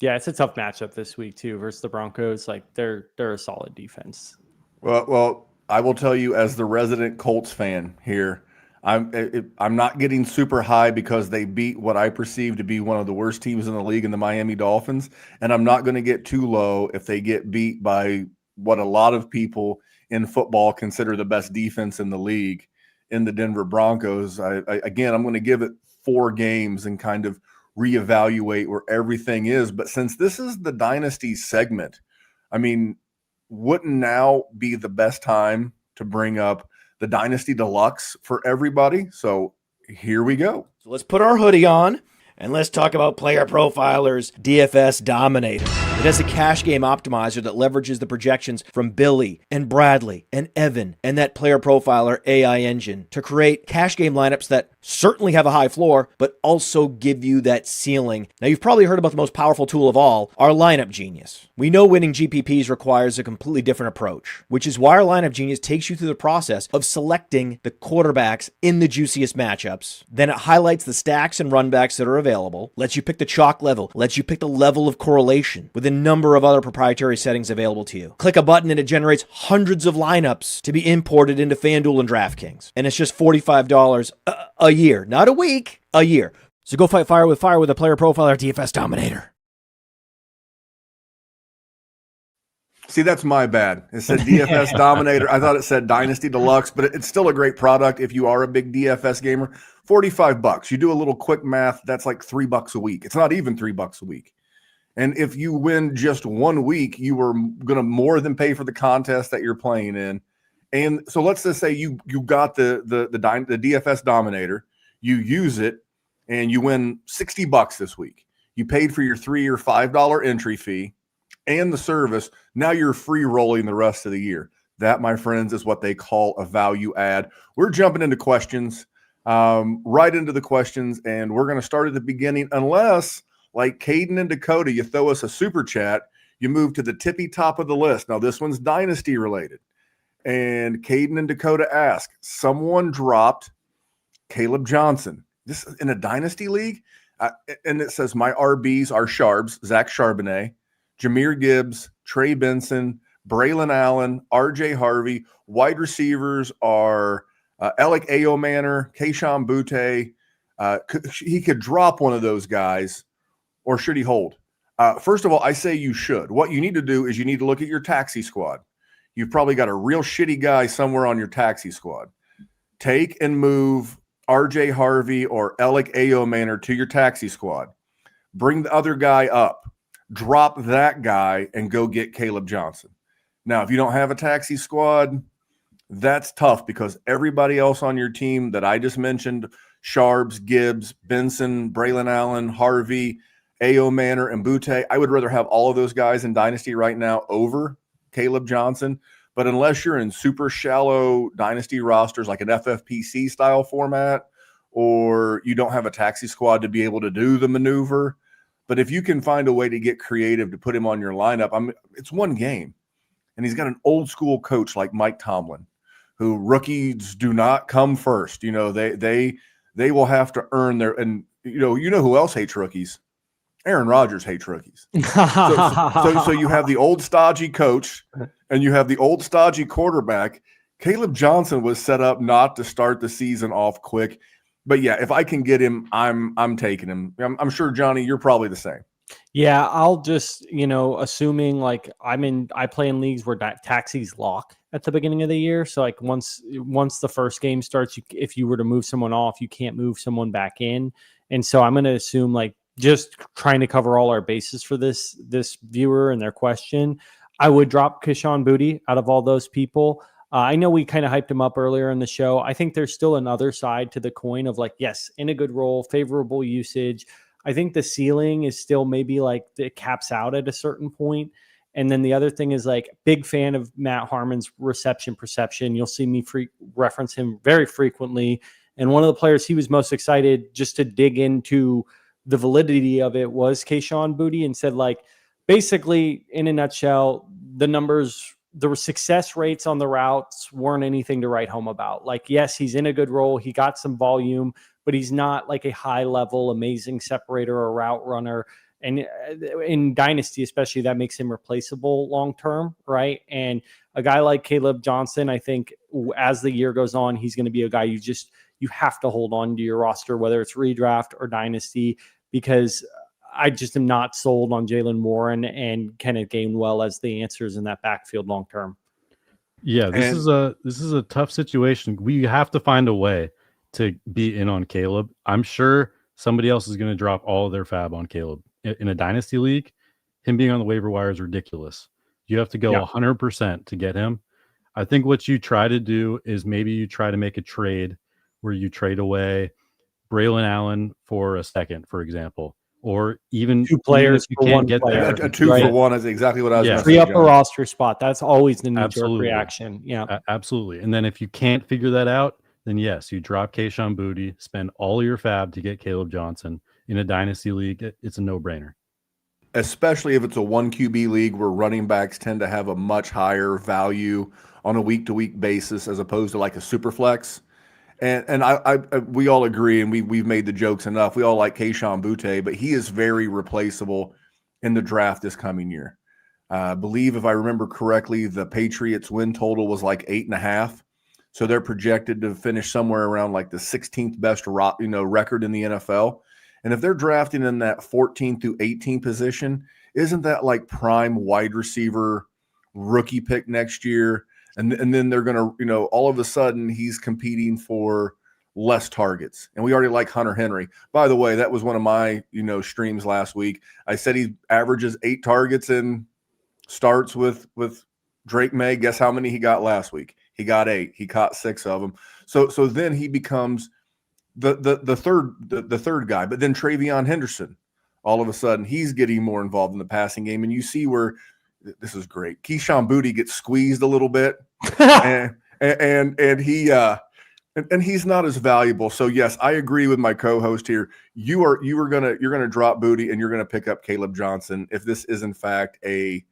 Yeah, it's a tough matchup this week, too, versus the Broncos. Like, they're a solid defense. Well, I will tell you as the resident Colts fan here, I'm not getting super high because they beat what I perceive to be one of the worst teams in the league in the Miami Dolphins, and I'm not going to get too low if they get beat by what a lot of people in football consider the best defense in the league in the Denver Broncos. Again, I'm going to give it 4 games and kind of reevaluate where everything is. But since this is the Dynasty segment, I mean, wouldn't now be the best time to bring up the Dynasty Deluxe for everybody? So here we go. So let's put our hoodie on and let's talk about Player Profiler's DFS Dominator. It has a cash game optimizer that leverages the projections from Billy and Bradley and Evan and that Player Profiler AI engine to create cash game lineups that certainly have a high floor, but also give you that ceiling. Now, you've probably heard about the most powerful tool of all, our Lineup Genius. We know winning GPPs requires a completely different approach, which is why our Lineup Genius takes you through the process of selecting the quarterbacks in the juiciest matchups. Then it highlights the stacks and runbacks that are available, lets you pick the chalk level, lets you pick the level of correlation with a number of other proprietary settings available to you. Click a button and it generates hundreds of lineups to be imported into FanDuel and DraftKings. And it's just $45 a year, not a week, a year. So go fight fire with a Player Profiler DFS Dominator. See, that's my bad. It said DFS Dominator. I thought it said Dynasty Deluxe, but it's still a great product if you are a big DFS gamer. $45. You do a little quick math, that's like $3 a week. It's not even $3 a week. And if you win just 1 week, you are going to more than pay for the contest that you're playing in. And so let's just say you got the DFS Dominator, you use it, and you win $60 this week. You paid for your $3 or $5 entry fee and the service. Now you're free rolling the rest of the year. That, my friends, is what they call a value add. We're jumping into questions, right into the questions, and we're going to start at the beginning, unless, like Caden and Dakota, you throw us a super chat, you move to the tippy top of the list. Now, this one's Dynasty related. And Caden and Dakota ask, someone dropped Kaleb Johnson. This is in a Dynasty league? And it says, my RBs are Sharbs, Zach Charbonnet, Jahmyr Gibbs, Trey Benson, Braylon Allen, RJ Harvey. Wide receivers are Alec Ayomanor, Kayshon Boutte. He could drop one of those guys, or should he hold? First of all, I say you should. What you need to do is you need to look at your taxi squad. You've probably got a real shitty guy somewhere on your taxi squad. Take and move RJ Harvey or Alec Ayomanor to your taxi squad. Bring the other guy up. Drop that guy and go get Kaleb Johnson. Now, if you don't have a taxi squad, that's tough because everybody else on your team that I just mentioned, Sharbs, Gibbs, Benson, Braylon Allen, Harvey, Ayomanor, and Boutte, I would rather have all of those guys in Dynasty right now over Kaleb Johnson. But unless you're in super shallow dynasty rosters like an FFPC style format, or you don't have a taxi squad to be able to do the maneuver, but if you can find a way to get creative to put him on your lineup, it's one game. And he's got an old school coach like Mike Tomlin, who rookies do not come first. You know, they will have to earn their, and you know who else hates rookies? Aaron Rodgers hates rookies. So you have the old stodgy coach and you have the old stodgy quarterback. Kaleb Johnson was set up not to start the season off quick. But yeah, if I can get him, I'm taking him. I'm sure, Johnny, you're probably the same. Yeah, I'll just, assuming like I play in leagues where taxis lock at the beginning of the year. So like once the first game starts, if you were to move someone off, you can't move someone back in. And so I'm going to assume, like, just trying to cover all our bases for this viewer and their question, I would drop Kayshon Boutte out of all those people. I know we kind of hyped him up earlier in the show. I think there's still another side to the coin of, like, yes, in a good role, favorable usage. I think the ceiling is still maybe like it caps out at a certain point. And then the other thing is, like, big fan of Matt Harmon's reception perception. You'll see me reference him very frequently. And one of the players he was most excited just to dig into the validity of it was Kayshon Boutte, and said, like, basically, in a nutshell, the success rates on the routes weren't anything to write home about. Like, yes, he's in a good role. He got some volume, but he's not like a high level, amazing separator or route runner. And in Dynasty, especially, that makes him replaceable long-term, right? And a guy like Kaleb Johnson, I think as the year goes on, he's going to be a guy you have to hold on to your roster, whether it's redraft or Dynasty, because I just am not sold on Jaylen Warren and Kenneth Gainwell as the answers in that backfield long term. Yeah, this is a tough situation. We have to find a way to be in on Kaleb. I'm sure somebody else is going to drop all of their fab on Kaleb. In a dynasty league, him being on the waiver wire is ridiculous. You have to go 100% to get him. I think what you try to do is maybe you try to make a trade where you trade away Braylon Allen for a second, for example, or even two players if you can't get player. there. A two for one is exactly what I was going to say. Free up a roster spot. That's always the knee-jerk reaction. Yeah, absolutely. And then if you can't figure that out, then yes, you drop Kayshon Boutte, spend all your fab to get Kaleb Johnson. In a dynasty league, it's a no-brainer. Especially if it's a 1 QB league where running backs tend to have a much higher value on a week-to-week basis as opposed to like a super flex. And we all agree, and we've made the jokes enough. We all like Kayshon Boutte, but he is very replaceable in the draft this coming year. I believe, if I remember correctly, the Patriots win total was like 8.5. So they're projected to finish somewhere around like the 16th best record in the NFL. And if they're drafting in that 14th through 18th position, isn't that like prime wide receiver rookie pick next year? And then they're going to, all of a sudden he's competing for less targets. And we already like Hunter Henry. By the way, that was one of my, streams last week. I said he averages 8 targets and starts with Drake May. Guess how many he got last week? He got 8. He caught 6 of them. So then he becomes the third guy. But then Travion Henderson, all of a sudden he's getting more involved in the passing game. And you see where this is great. Kayshon Boutte gets squeezed a little bit, and he's not as valuable. So yes, I agree with my co-host here. You're gonna drop Boutte and you're gonna pick up Kaleb Johnson if this is in fact a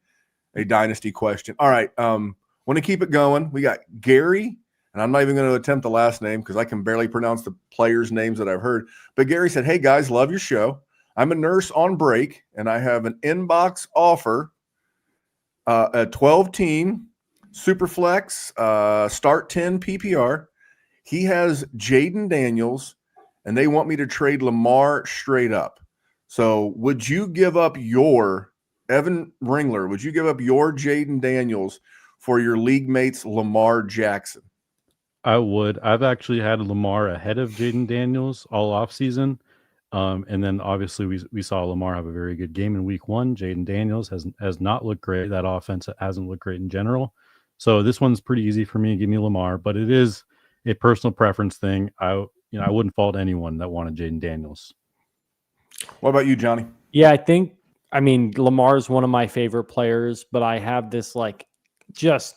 dynasty question. All right, want to keep it going. We got Gary, and I'm not even going to attempt the last name because I can barely pronounce the players' names that I've heard. But Gary said, "Hey guys, love your show. I'm a nurse on break, and I have an inbox offer." A 12-team Superflex, start 10 PPR. He has Jayden Daniels, and they want me to trade Lamar straight up. So would you give up your Evan Ringler? Would you give up your Jayden Daniels for your league mate's Lamar Jackson? I would. I've actually had Lamar ahead of Jayden Daniels all offseason. And then obviously we saw Lamar have a very good game in week 1. Jayden Daniels has not looked great. That offense hasn't looked great in general. So this one's pretty easy for me. Give me Lamar, but it is a personal preference thing. I wouldn't fault anyone that wanted Jayden Daniels. What about you, Johnny? Yeah, Lamar is one of my favorite players, but I have this like just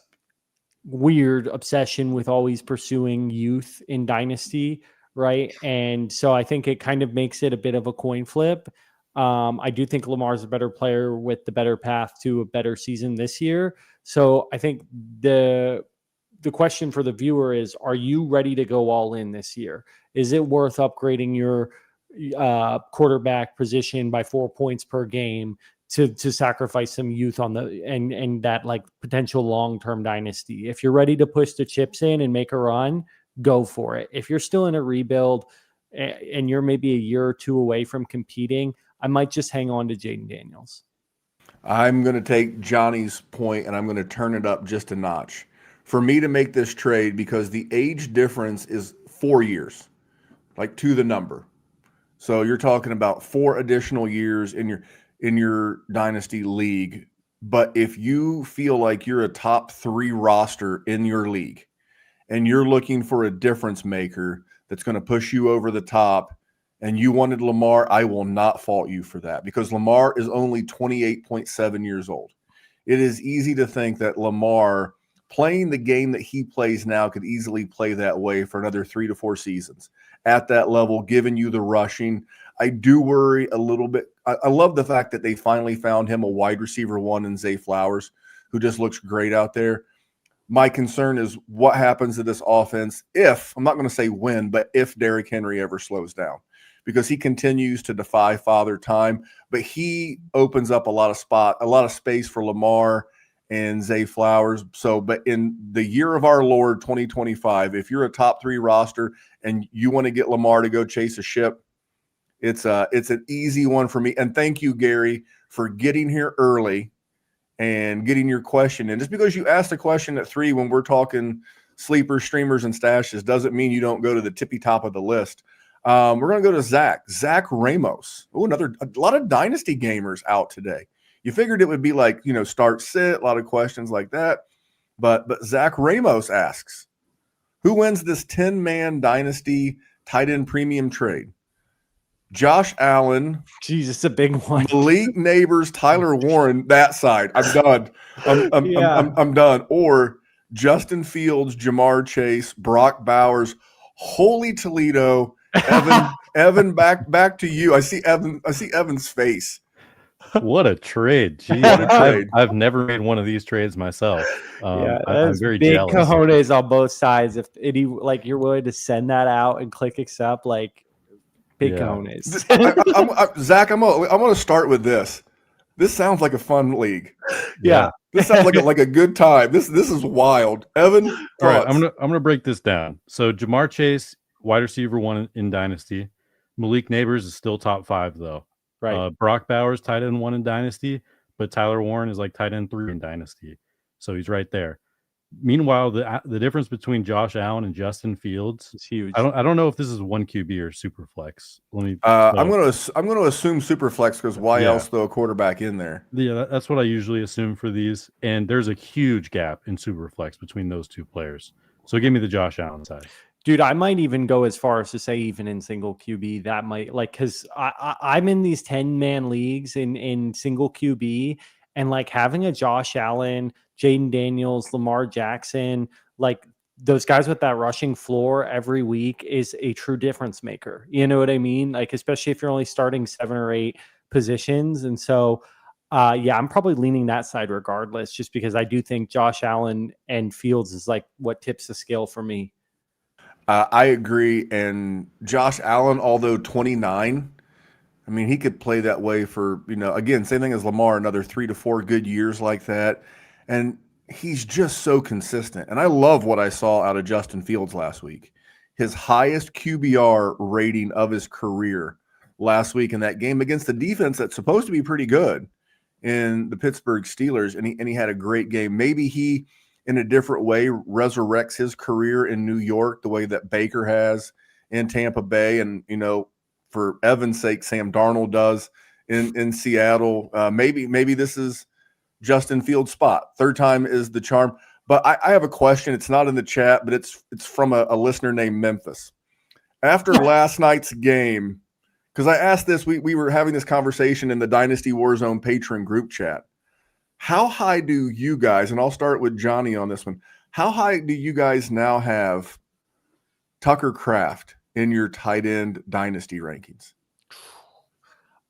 weird obsession with always pursuing youth in Dynasty, right? And so I think it kind of makes it a bit of a coin flip. I do think Lamar's a better player with the better path to a better season this year. So I think the question for the viewer is, are you ready to go all in this year? Is it worth upgrading your quarterback position by 4 points per game to sacrifice some youth on the and that like potential long-term dynasty? If you're ready to push the chips in and make a run, go for it. If you're still in a rebuild and you're maybe a year or two away from competing, I might just hang on to Jayden Daniels. I'm going to take Johnny's point and I'm going to turn it up just a notch. For me to make this trade, because the age difference is 4 years, like to the number. So you're talking about 4 additional years in your dynasty league. But if you feel like you're a top 3 roster in your league and you're looking for a difference maker that's going to push you over the top, and you wanted Lamar, I will not fault you for that, because Lamar is only 28.7 years old. It is easy to think that Lamar, playing the game that he plays now, could easily play that way for another 3 to 4 seasons at that level, giving you the rushing. I do worry a little bit. I love the fact that they finally found him a wide receiver 1 in Zay Flowers, who just looks great out there. My concern is what happens to this offense if, I'm not going to say when, but if Derrick Henry ever slows down, because he continues to defy father time, but he opens up a lot of space for Lamar and Zay Flowers. So, but in the year of our Lord 2025, if you're a top 3 roster and you want to get Lamar to go chase a ship, it's an easy one for me. And thank you, Gary, for getting here early and getting your question. And just because you asked a question at 3 when we're talking sleepers, streamers, and stashes doesn't mean you don't go to the tippy top of the list. We're going to go to Zach Ramos. Oh, a lot of dynasty gamers out today. You figured it would be like, start sit, a lot of questions like that. But Zach Ramos asks, who wins this 10-man dynasty tight end premium trade? Josh Allen. Jesus, a big one. Malik Neighbors, Tyler Warren, that side. I'm done. I'm done. Or Justin Fields, Jamar Chase, Brock Bowers, Holy Toledo, Evan, back to you. I see Evan's face. What a trade. Gee, What a trade. I've never made one of these trades myself. I'm very big jealous. Cojones on both sides. If any, like, you're willing to send that out and click accept, like, big cojones. Zach, I'm going to start with this. This sounds like a fun league. Yeah. This sounds like a good time. This is wild. Evan, thoughts? All right, I'm gonna break this down. So Jamar Chase, wide receiver 1 in Dynasty. Malik Neighbors is still top 5 though. Right. Brock Bowers, tight end 1 in Dynasty, but Tyler Warren is like tight end 3 in Dynasty. So he's right there. Meanwhile, the difference between Josh Allen and Justin Fields It's huge. I don't know if this is 1 QB or super flex. Let me. I'm going to assume super flex, because why else throw a quarterback in there? Yeah, that's what I usually assume for these. And there's a huge gap in super flex between those 2 players. So give me the Josh Allen side. Dude, I might even go as far as to say even in single QB, that might, like, because I'm in these 10-man leagues in single QB, and like having a Josh Allen, Jayden Daniels, Lamar Jackson, like those guys with that rushing floor every week is a true difference maker. You know what I mean? Like, especially if you're only starting 7 or 8 positions. And so, I'm probably leaning that side regardless, just because I do think Josh Allen and Fields is like what tips the scale for me. I agree. And Josh Allen, although 29, I mean, he could play that way for, again, same thing as Lamar, another 3 to 4 good years like that. And he's just so consistent. And I love what I saw out of Justin Fields last week. His highest QBR rating of his career last week in that game against the defense that's supposed to be pretty good in the Pittsburgh Steelers. And he had a great game. Maybe he, in a different way, resurrects his career in New York the way that Baker has in Tampa Bay, and for Evan's sake, Sam Darnold does in Seattle. Maybe this is Justin Fields' spot. 3rd time is the charm. But I have a question. It's not in the chat, but it's from a listener named Memphis. After last night's game, because I asked this, we were having this conversation in the Dynasty Warzone patron group chat. How high do you guys, and I'll start with Jonny on this one, how high do you guys now have Tucker Kraft in your tight end dynasty rankings?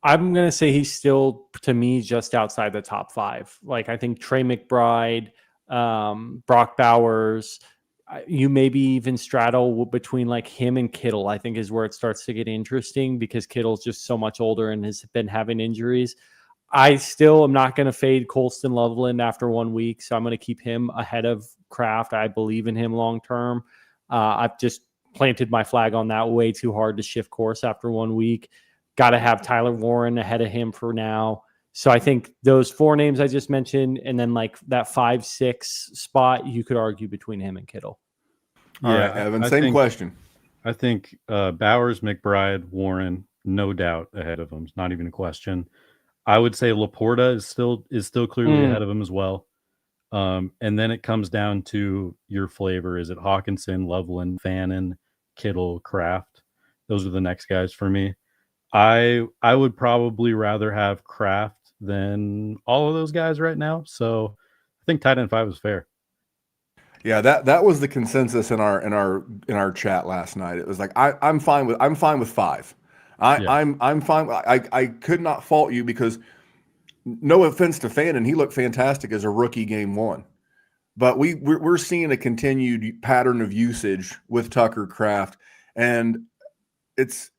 I'm going to say he's still, to me, just outside the top 5. Like, I think Trey McBride, Brock Bowers, you maybe even straddle between like him and Kittle, I think is where it starts to get interesting because Kittle's just so much older and has been having injuries. I still am not going to fade Colston Loveland after 1 week, so I'm going to keep him ahead of Kraft. I believe in him long term. I've just planted my flag on that way too hard to shift course after 1 week. Got to have Tyler Warren ahead of him for now. So I think those 4 names I just mentioned, and then like that 5-6 spot, you could argue between him and Kittle. All right, Evan, same question. I think Bowers, McBride, Warren, no doubt ahead of him. It's not even a question. I would say Laporta is still clearly ahead of him as well. And then it comes down to your flavor. Is it Hawkinson, Loveland, Fannin, Kittle, Kraft? Those are the next guys for me. I would probably rather have Kraft than all of those guys right now. So I think tight end 5 is fair. Yeah, that was the consensus in our chat last night. It was like I'm fine with 5. I'm fine. I could not fault you because no offense to Fannin, he looked fantastic as a rookie game 1. But we're seeing a continued pattern of usage with Tucker Kraft, and it's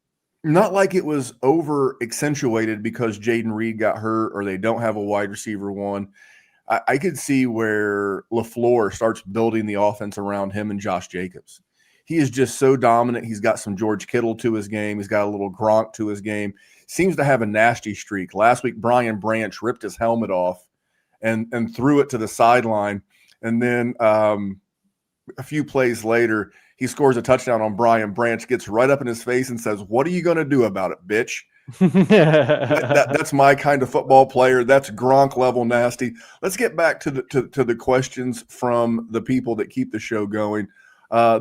not like it was over accentuated because Jayden Reed got hurt or they don't have a wide receiver 1. I could see where LaFleur starts building the offense around him and Josh Jacobs. He is just so dominant. He's got some George Kittle to his game. He's got a little Gronk to his game. Seems to have a nasty streak. Last week, Brian Branch ripped his helmet off and threw it to the sideline. And then a few plays later, he scores a touchdown on Brian Branch, gets right up in his face and says, "What are you going to do about it, bitch?" That's my kind of football player. That's Gronk level nasty. Let's get back to the questions from the people that keep the show going.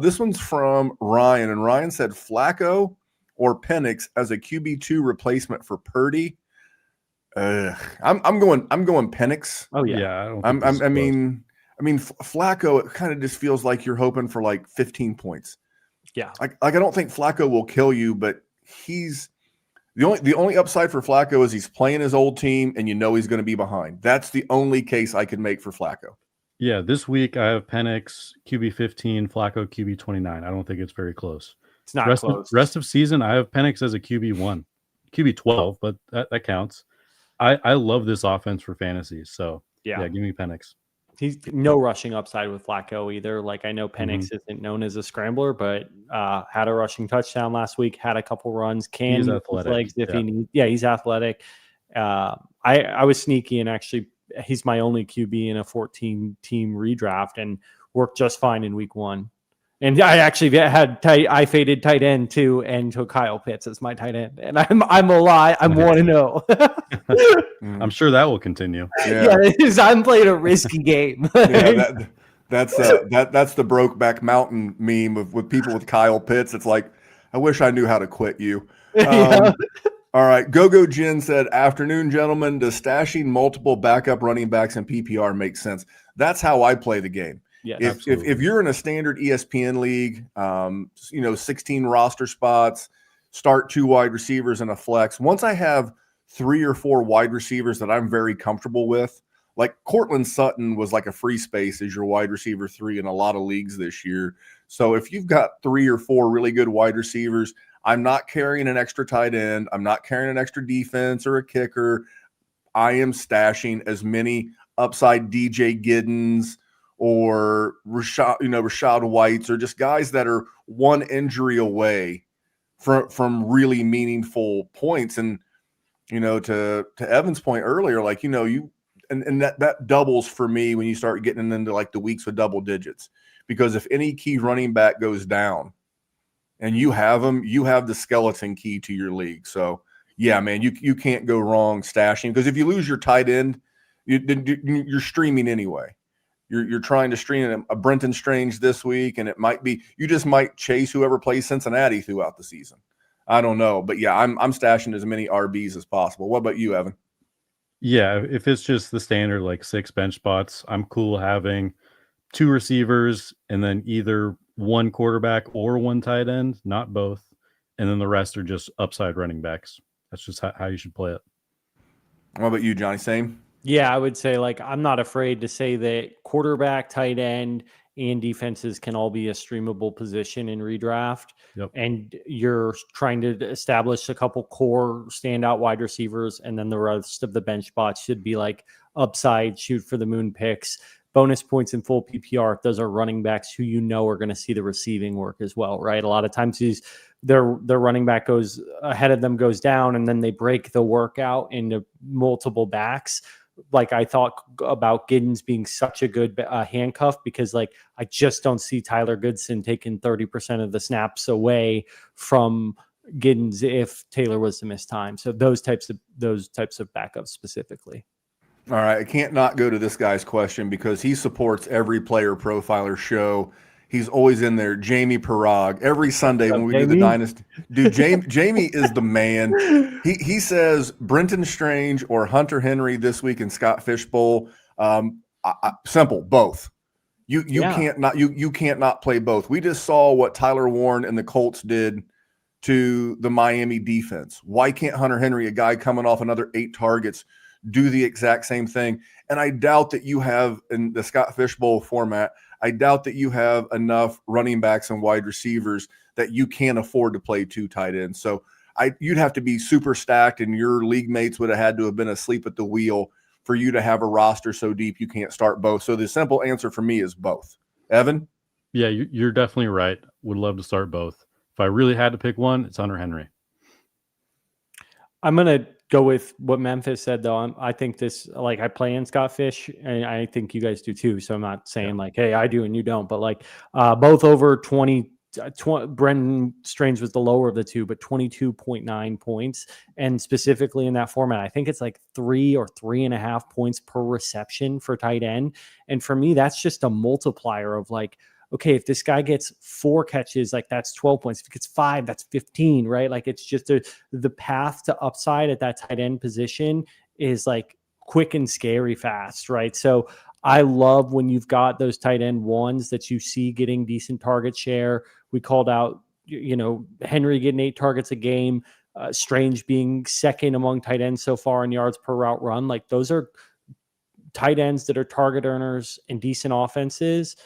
This one's from Ryan, and Ryan said Flacco or Penix as a QB2 replacement for Purdy. I'm going Penix. Oh yeah. I mean Flacco, it kind of just feels like you're hoping for like 15 points. Yeah. Like I don't think Flacco will kill you, but he's the only upside for Flacco is he's playing his old team and you know he's going to be behind. That's the only case I could make for Flacco. Yeah, this week I have Penix QB 15, Flacco QB 29. I don't think it's very close. It's not close. Rest of season, I have Penix as a QB 1, QB 12, but that counts. I love this offense for fantasy. So yeah, give me Penix. He's no rushing upside with Flacco either. Like I know Penix isn't known as a scrambler, but had a rushing touchdown last week, had a couple runs, can use his legs if he needs. Yeah, he's athletic. I was sneaky and actually he's my only QB in a 14-team redraft and worked just fine in week 1. And I actually I faded tight end too and took Kyle Pitts as my tight end. And I'm a lie. I'm 1-0. I'm sure that will continue. Yeah, I'm playing a risky game. Yeah, that's the Brokeback Mountain meme with people with Kyle Pitts. It's like, I wish I knew how to quit you. All right. Go Jen said, "Afternoon, gentlemen. Does stashing multiple backup running backs in PPR make sense?" That's how I play the game. Yeah, if you're in a standard ESPN league, 16 roster spots, start 2 wide receivers and a flex. Once I have 3 or 4 wide receivers that I'm very comfortable with, like Cortland Sutton was like a free space as your wide receiver 3 in a lot of leagues this year. So if you've got 3 or 4 really good wide receivers, I'm not carrying an extra tight end. I'm not carrying an extra defense or a kicker. I am stashing as many upside DJ Giddins or Rashad Whites, or just guys that are one injury away from really meaningful points. And, to Evan's point earlier, like, and that doubles for me when you start getting into like the weeks with double digits, because if any key running back goes down and you have them, you have the skeleton key to your league. So yeah, man, you can't go wrong stashing, because if you lose your tight end, you're streaming anyway. You're trying to stream a Brenton Strange this week, and it might be you just might chase whoever plays Cincinnati throughout the season. I don't know, but yeah, I'm stashing as many RBs as possible. What about you, Evan? Yeah, if it's just the standard like 6 bench spots, I'm cool having 2 receivers and then either one quarterback or one tight end, not both, and then the rest are just upside running backs. That's just how you should play it. What about you, Johnny? Same? Yeah, I would say like I'm not afraid to say that quarterback, tight end, and defenses can all be a streamable position in redraft. Yep. And you're trying to establish a couple core standout wide receivers, and then the rest of the bench spots should be like upside, shoot for the moon picks, bonus points in full PPR. If those are running backs who you know are going to see the receiving work as well, right? A lot of times their running back goes ahead of them, goes down, and then they break the workout into multiple backs. Like I thought about Giddins being such a good handcuff because like I just don't see Tyler Goodson taking 30% of the snaps away from Giddins if Taylor was to miss time. So those types of backups specifically. All right, I can't not go to this guy's question because he supports every player profiler show. He's always in there. Jamie Parag every Sunday when we do the Dynasty. Dude, Jamie is the man. He says Brenton Strange or Hunter Henry this week in Scott Fishbowl. Simple, both. You can't not play both. We just saw what Tyler Warren and the Colts did to the Miami defense. Why can't Hunter Henry, a guy coming off another 8 targets, do the exact same thing? And I doubt that you have, in the Scott Fishbowl format, I doubt that you have enough running backs and wide receivers that you can't afford to play 2 tight ends. So you'd have to be super stacked, and your league mates would have had to have been asleep at the wheel for you to have a roster so deep you can't start both. So the simple answer for me is both. Evan? Yeah, you're definitely right. Would love to start both. If I really had to pick one, it's Hunter Henry. I'm going to go with what Memphis said, though. I think this, like, I play in Scott Fish, and I think you guys do too. So I'm not saying like, hey, I do and you don't, but like both over 20. Brenton Strange was the lower of the two, but 22.9 points. And specifically in that format, I think it's like 3 or 3.5 points per reception for tight end. And for me, that's just a multiplier of like, okay, if this guy gets 4 catches, like that's 12 points. If he gets 5, that's 15, right? Like it's just the path to upside at that tight end position is like quick and scary fast, right? So I love when you've got those tight end ones that you see getting decent target share. We called out, Henry getting 8 targets a game, Strange being second among tight ends so far in yards per route run. Like those are tight ends that are target earners and decent offenses.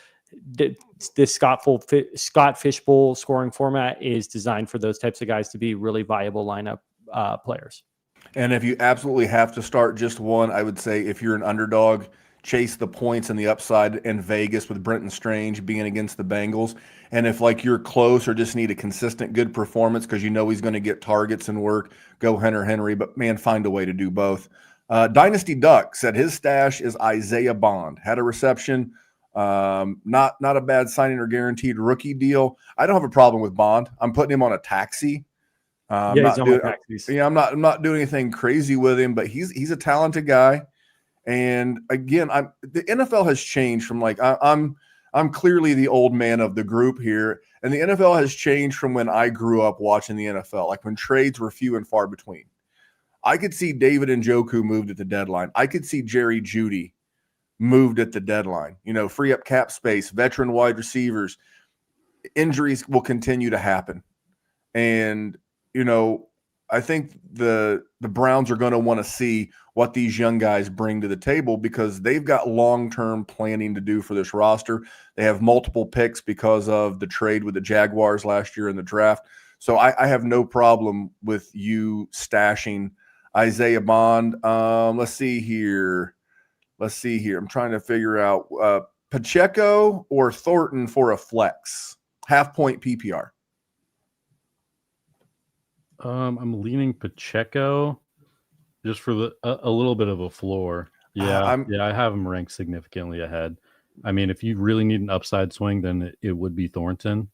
This Scott Fishbowl scoring format is designed for those types of guys to be really viable lineup players. And if you absolutely have to start just one, I would say if you're an underdog, chase the points and the upside in Vegas with Brenton Strange being against the Bengals. And if like you're close or just need a consistent good performance because you know he's going to get targets and work, go Hunter Henry. But man, find a way to do both. Dynasty Duck said his stash is Isiah Bond. Had a reception. Not a bad signing or guaranteed rookie deal. I don't have a problem with Bond. I'm putting him on a taxi. I'm not doing anything crazy with him, but he's a talented guy. And again, the NFL has changed from like I'm clearly the old man of the group here, and the NFL has changed from when I grew up watching the NFL, like when trades were few and far between. I could see David Njoku moved at the deadline. I could see Jerry Jeudy moved at the deadline. Free up cap space, veteran wide receivers. Injuries will continue to happen, and I think the Browns are going to want to see what these young guys bring to the table because they've got long-term planning to do for this roster. They have multiple picks because of the trade with the Jaguars last year in the draft. So I have no problem with you stashing Isiah Bond. Let's see here. I'm trying to figure out Pacheco or Thornton for a flex. Half-point PPR. I'm leaning Pacheco just for a little bit of a floor. Yeah, I have him ranked significantly ahead. I mean, if you really need an upside swing, then it would be Thornton.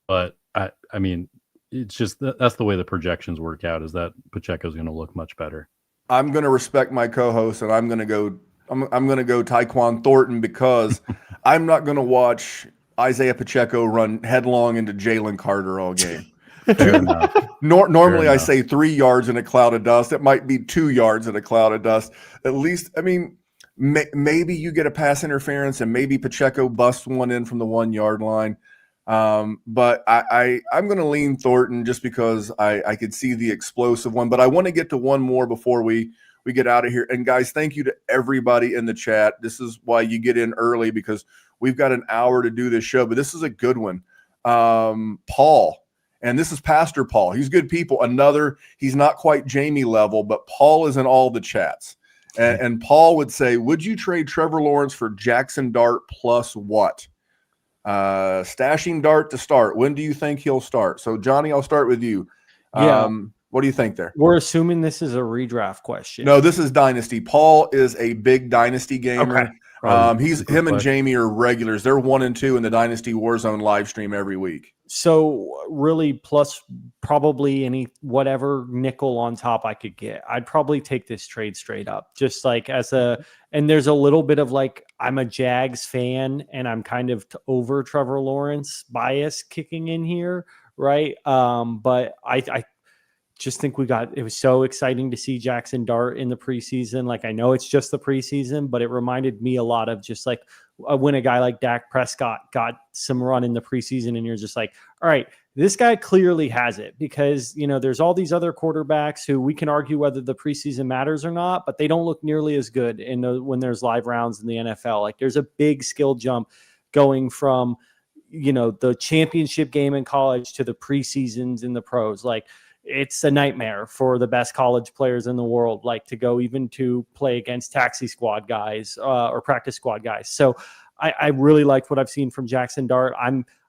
But I mean, it's just that's the way the projections work out. Is that Pacheco's going to look much better? I'm going to respect my co-host, and I'm going to go Tyquan Thornton because I'm not going to watch Isiah Pacheco run headlong into Jalen Carter all game. Fair enough. Normally, I enough. say 3 yards in a cloud of dust. It might be 2 yards in a cloud of dust. At least, I mean, maybe you get a pass interference and maybe Pacheco busts one in from the 1 yard line. But I'm going to lean Thornton just because I could see the explosive one. But I want to get to one more before we get out of here. And guys, thank you to everybody in the chat. This is why you get in early, because we've got an hour to do this show. But this is a good one. Paul. And this is Pastor Paul. He's good people. He's not quite Jamie level, but Paul is in all the chats. And Paul would say, would you trade Trevor Lawrence for Jaxson Dart plus what? Stashing Dart to start. When do you think he'll start? So, Jonny, I'll start with you. Yeah. What do you think there? We're assuming this is a redraft question. No, this is Dynasty. Paul is a big Dynasty gamer. Okay. Him and Jamie are regulars. They're 1 and 2 in the Dynasty Warzone live stream every week. So really, plus probably any whatever nickel on top I could get, I'd probably take this trade straight up. Just like and there's a little bit of like, I'm a Jags fan and I'm kind of over Trevor Lawrence bias kicking in here, right? But I just think it was so exciting to see Jaxson Dart in the preseason. Like, I know it's just the preseason, but it reminded me a lot of just like when a guy like Dak Prescott got some run in the preseason and you're just like, all right, this guy clearly has it, because, there's all these other quarterbacks who we can argue whether the preseason matters or not, but they don't look nearly as good when there's live rounds in the NFL. Like, there's a big skill jump going from, the championship game in college to the preseasons in the pros. Like, it's a nightmare for the best college players in the world, like to go even to play against taxi squad guys or practice squad guys. So I really liked what I've seen from Jaxson Dart.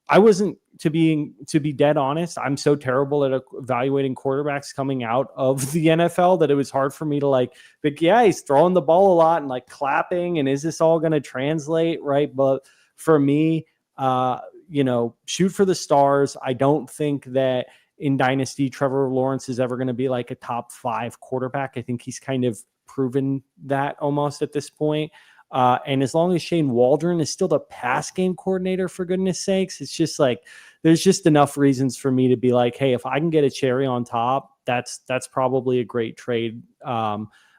I wasn't, to be dead honest, I'm so terrible at evaluating quarterbacks coming out of the NFL that it was hard for me to he's throwing the ball a lot and like clapping, and is this all going to translate, right? But for me, shoot for the stars. I don't think that in Dynasty, Trevor Lawrence is ever going to be like a top 5 quarterback. I think he's kind of proven that almost at this point. And as long as Shane Waldron is still the pass game coordinator, for goodness sakes, it's just like, there's just enough reasons for me to be like, hey, if I can get a cherry on top, that's probably a great trade.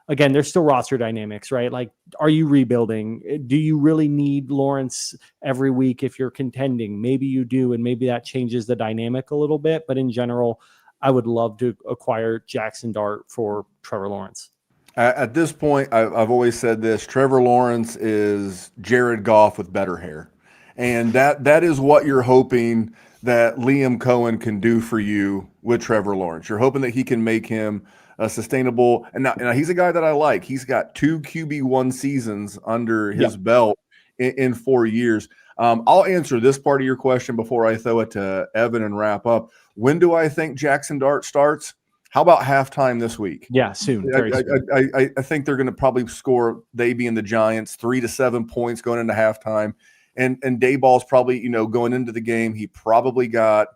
Again, there's still roster dynamics, right? Like, are you rebuilding? Do you really need Lawrence every week if you're contending? Maybe you do, and maybe that changes the dynamic a little bit. But in general, I would love to acquire Jaxson Dart for Trevor Lawrence. At this point, I've always said this: Trevor Lawrence is Jared Goff with better hair, and that is what you're hoping that Liam Cohen can do for you with Trevor Lawrence. You're hoping that he can make him a sustainable, and now he's a guy that I like. He's got 2 QB1 seasons under his belt in 4 years. I'll answer this part of your question before I throw it to Evan and wrap up. When do I think Jaxson Dart starts? How about halftime this week? Yeah, soon. Very soon. I think they're going to probably score, they being the Giants, 3 to 7 points going into halftime. And Dayball's probably, going into the game, he probably got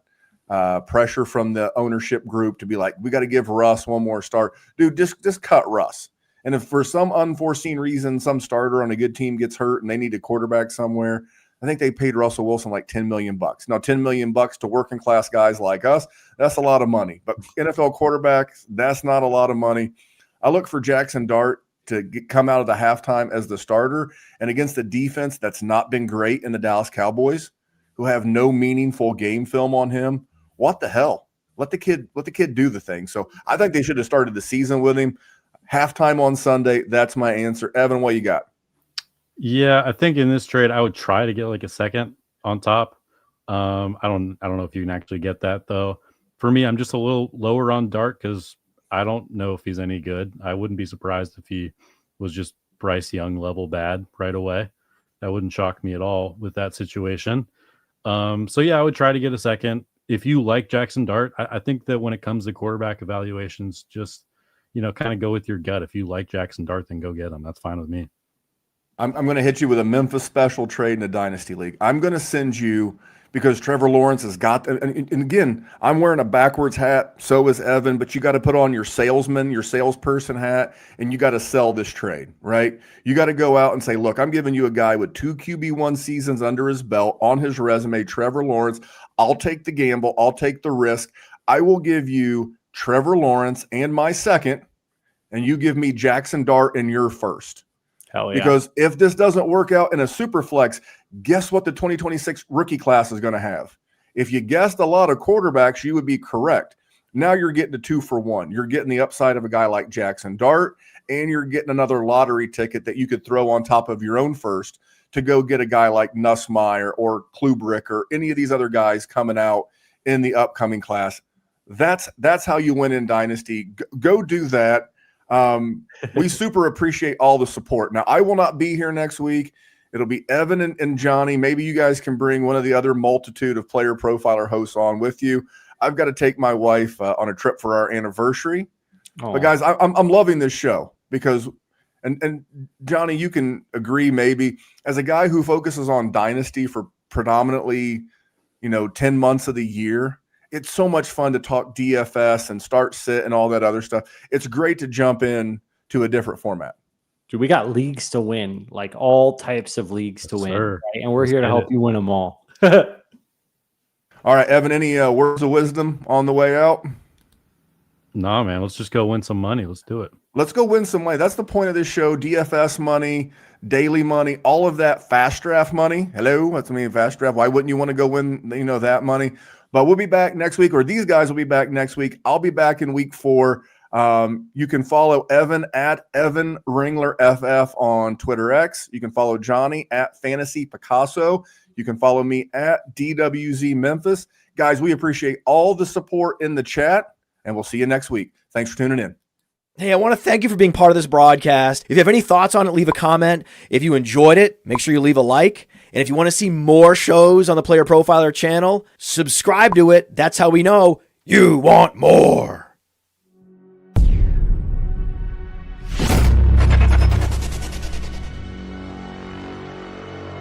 pressure from the ownership group to be like, we got to give Russ one more start. Dude, just cut Russ. And if for some unforeseen reason some starter on a good team gets hurt and they need a quarterback somewhere, I think they paid Russell Wilson like $10 million. Now, $10 million to working class guys like us, that's a lot of money. But NFL quarterbacks, that's not a lot of money. I look for Jaxson Dart to come out of the halftime as the starter, and against the defense that's not been great in the Dallas Cowboys, who have no meaningful game film on him. What the hell? Let the kid do the thing. So I think they should have started the season with him. Halftime on Sunday. That's my answer. Evan, what you got? Yeah, I think in this trade I would try to get like a second on top. I don't know if you can actually get that though. For me, I'm just a little lower on Dart because I don't know if he's any good. I wouldn't be surprised if he was just Bryce Young level bad right away. That wouldn't shock me at all with that situation. So yeah, I would try to get a second. If you like Jaxson Dart, I think that when it comes to quarterback evaluations, just kind of go with your gut. If you like Jaxson Dart, then go get him. That's fine with me. I'm going to hit you with a Memphis special trade in a Dynasty League. I'm going to send you, because Trevor Lawrence has got, and again, I'm wearing a backwards hat, so is Evan, but you got to put on your salesperson hat, and you got to sell this trade, right? You got to go out and say, look, I'm giving you a guy with 2 QB1 seasons under his belt on his resume, Trevor Lawrence. I'll take the gamble. I'll take the risk. I will give you Trevor Lawrence and my second, and you give me Jaxson Dart in your first. Hell yeah. Because if this doesn't work out in a super flex, guess what the 2026 rookie class is going to have? If you guessed a lot of quarterbacks, you would be correct. Now you're getting a 2-for-1. You're getting the upside of a guy like Jaxson Dart, and you're getting another lottery ticket that you could throw on top of your own first to go get a guy like Nussmeier or Klubrick or any of these other guys coming out in the upcoming class. That's how you win in Dynasty. Go do that. We super appreciate all the support. Now, I will not be here next week. It'll be Evan and Jonny. Maybe you guys can bring one of the other multitude of player profiler hosts on with you. I've got to take my wife on a trip for our anniversary. Oh. But guys, I'm loving this show because, and Jonny, you can agree maybe, as a guy who focuses on Dynasty for predominantly, 10 months of the year, it's so much fun to talk DFS and start sit and all that other stuff. It's great to jump in to a different format. Dude, we got leagues to win, like all types of leagues to win. Right? And we're here to help you win them all. All right, Evan, any words of wisdom on the way out? Nah, man, let's just go win some money. Let's do it. Let's go win some money. That's the point of this show. DFS money, daily money, all of that fast draft money. Hello, that's me, fast draft. Why wouldn't you want to go win, that money? But we'll be back next week, or these guys will be back next week. I'll be back in week 4. You can follow Evan at Evan Ringler FF on Twitter X. You can follow Jonny at Fantasy Picasso. You can follow me at DWZ Memphis. Guys, we appreciate all the support in the chat, and we'll see you next week. Thanks for tuning in. Hey, I want to thank you for being part of this broadcast. If you have any thoughts on it, leave a comment. If you enjoyed it, make sure you leave a like. And if you want to see more shows on the Player Profiler channel, subscribe to it. That's how we know you want more.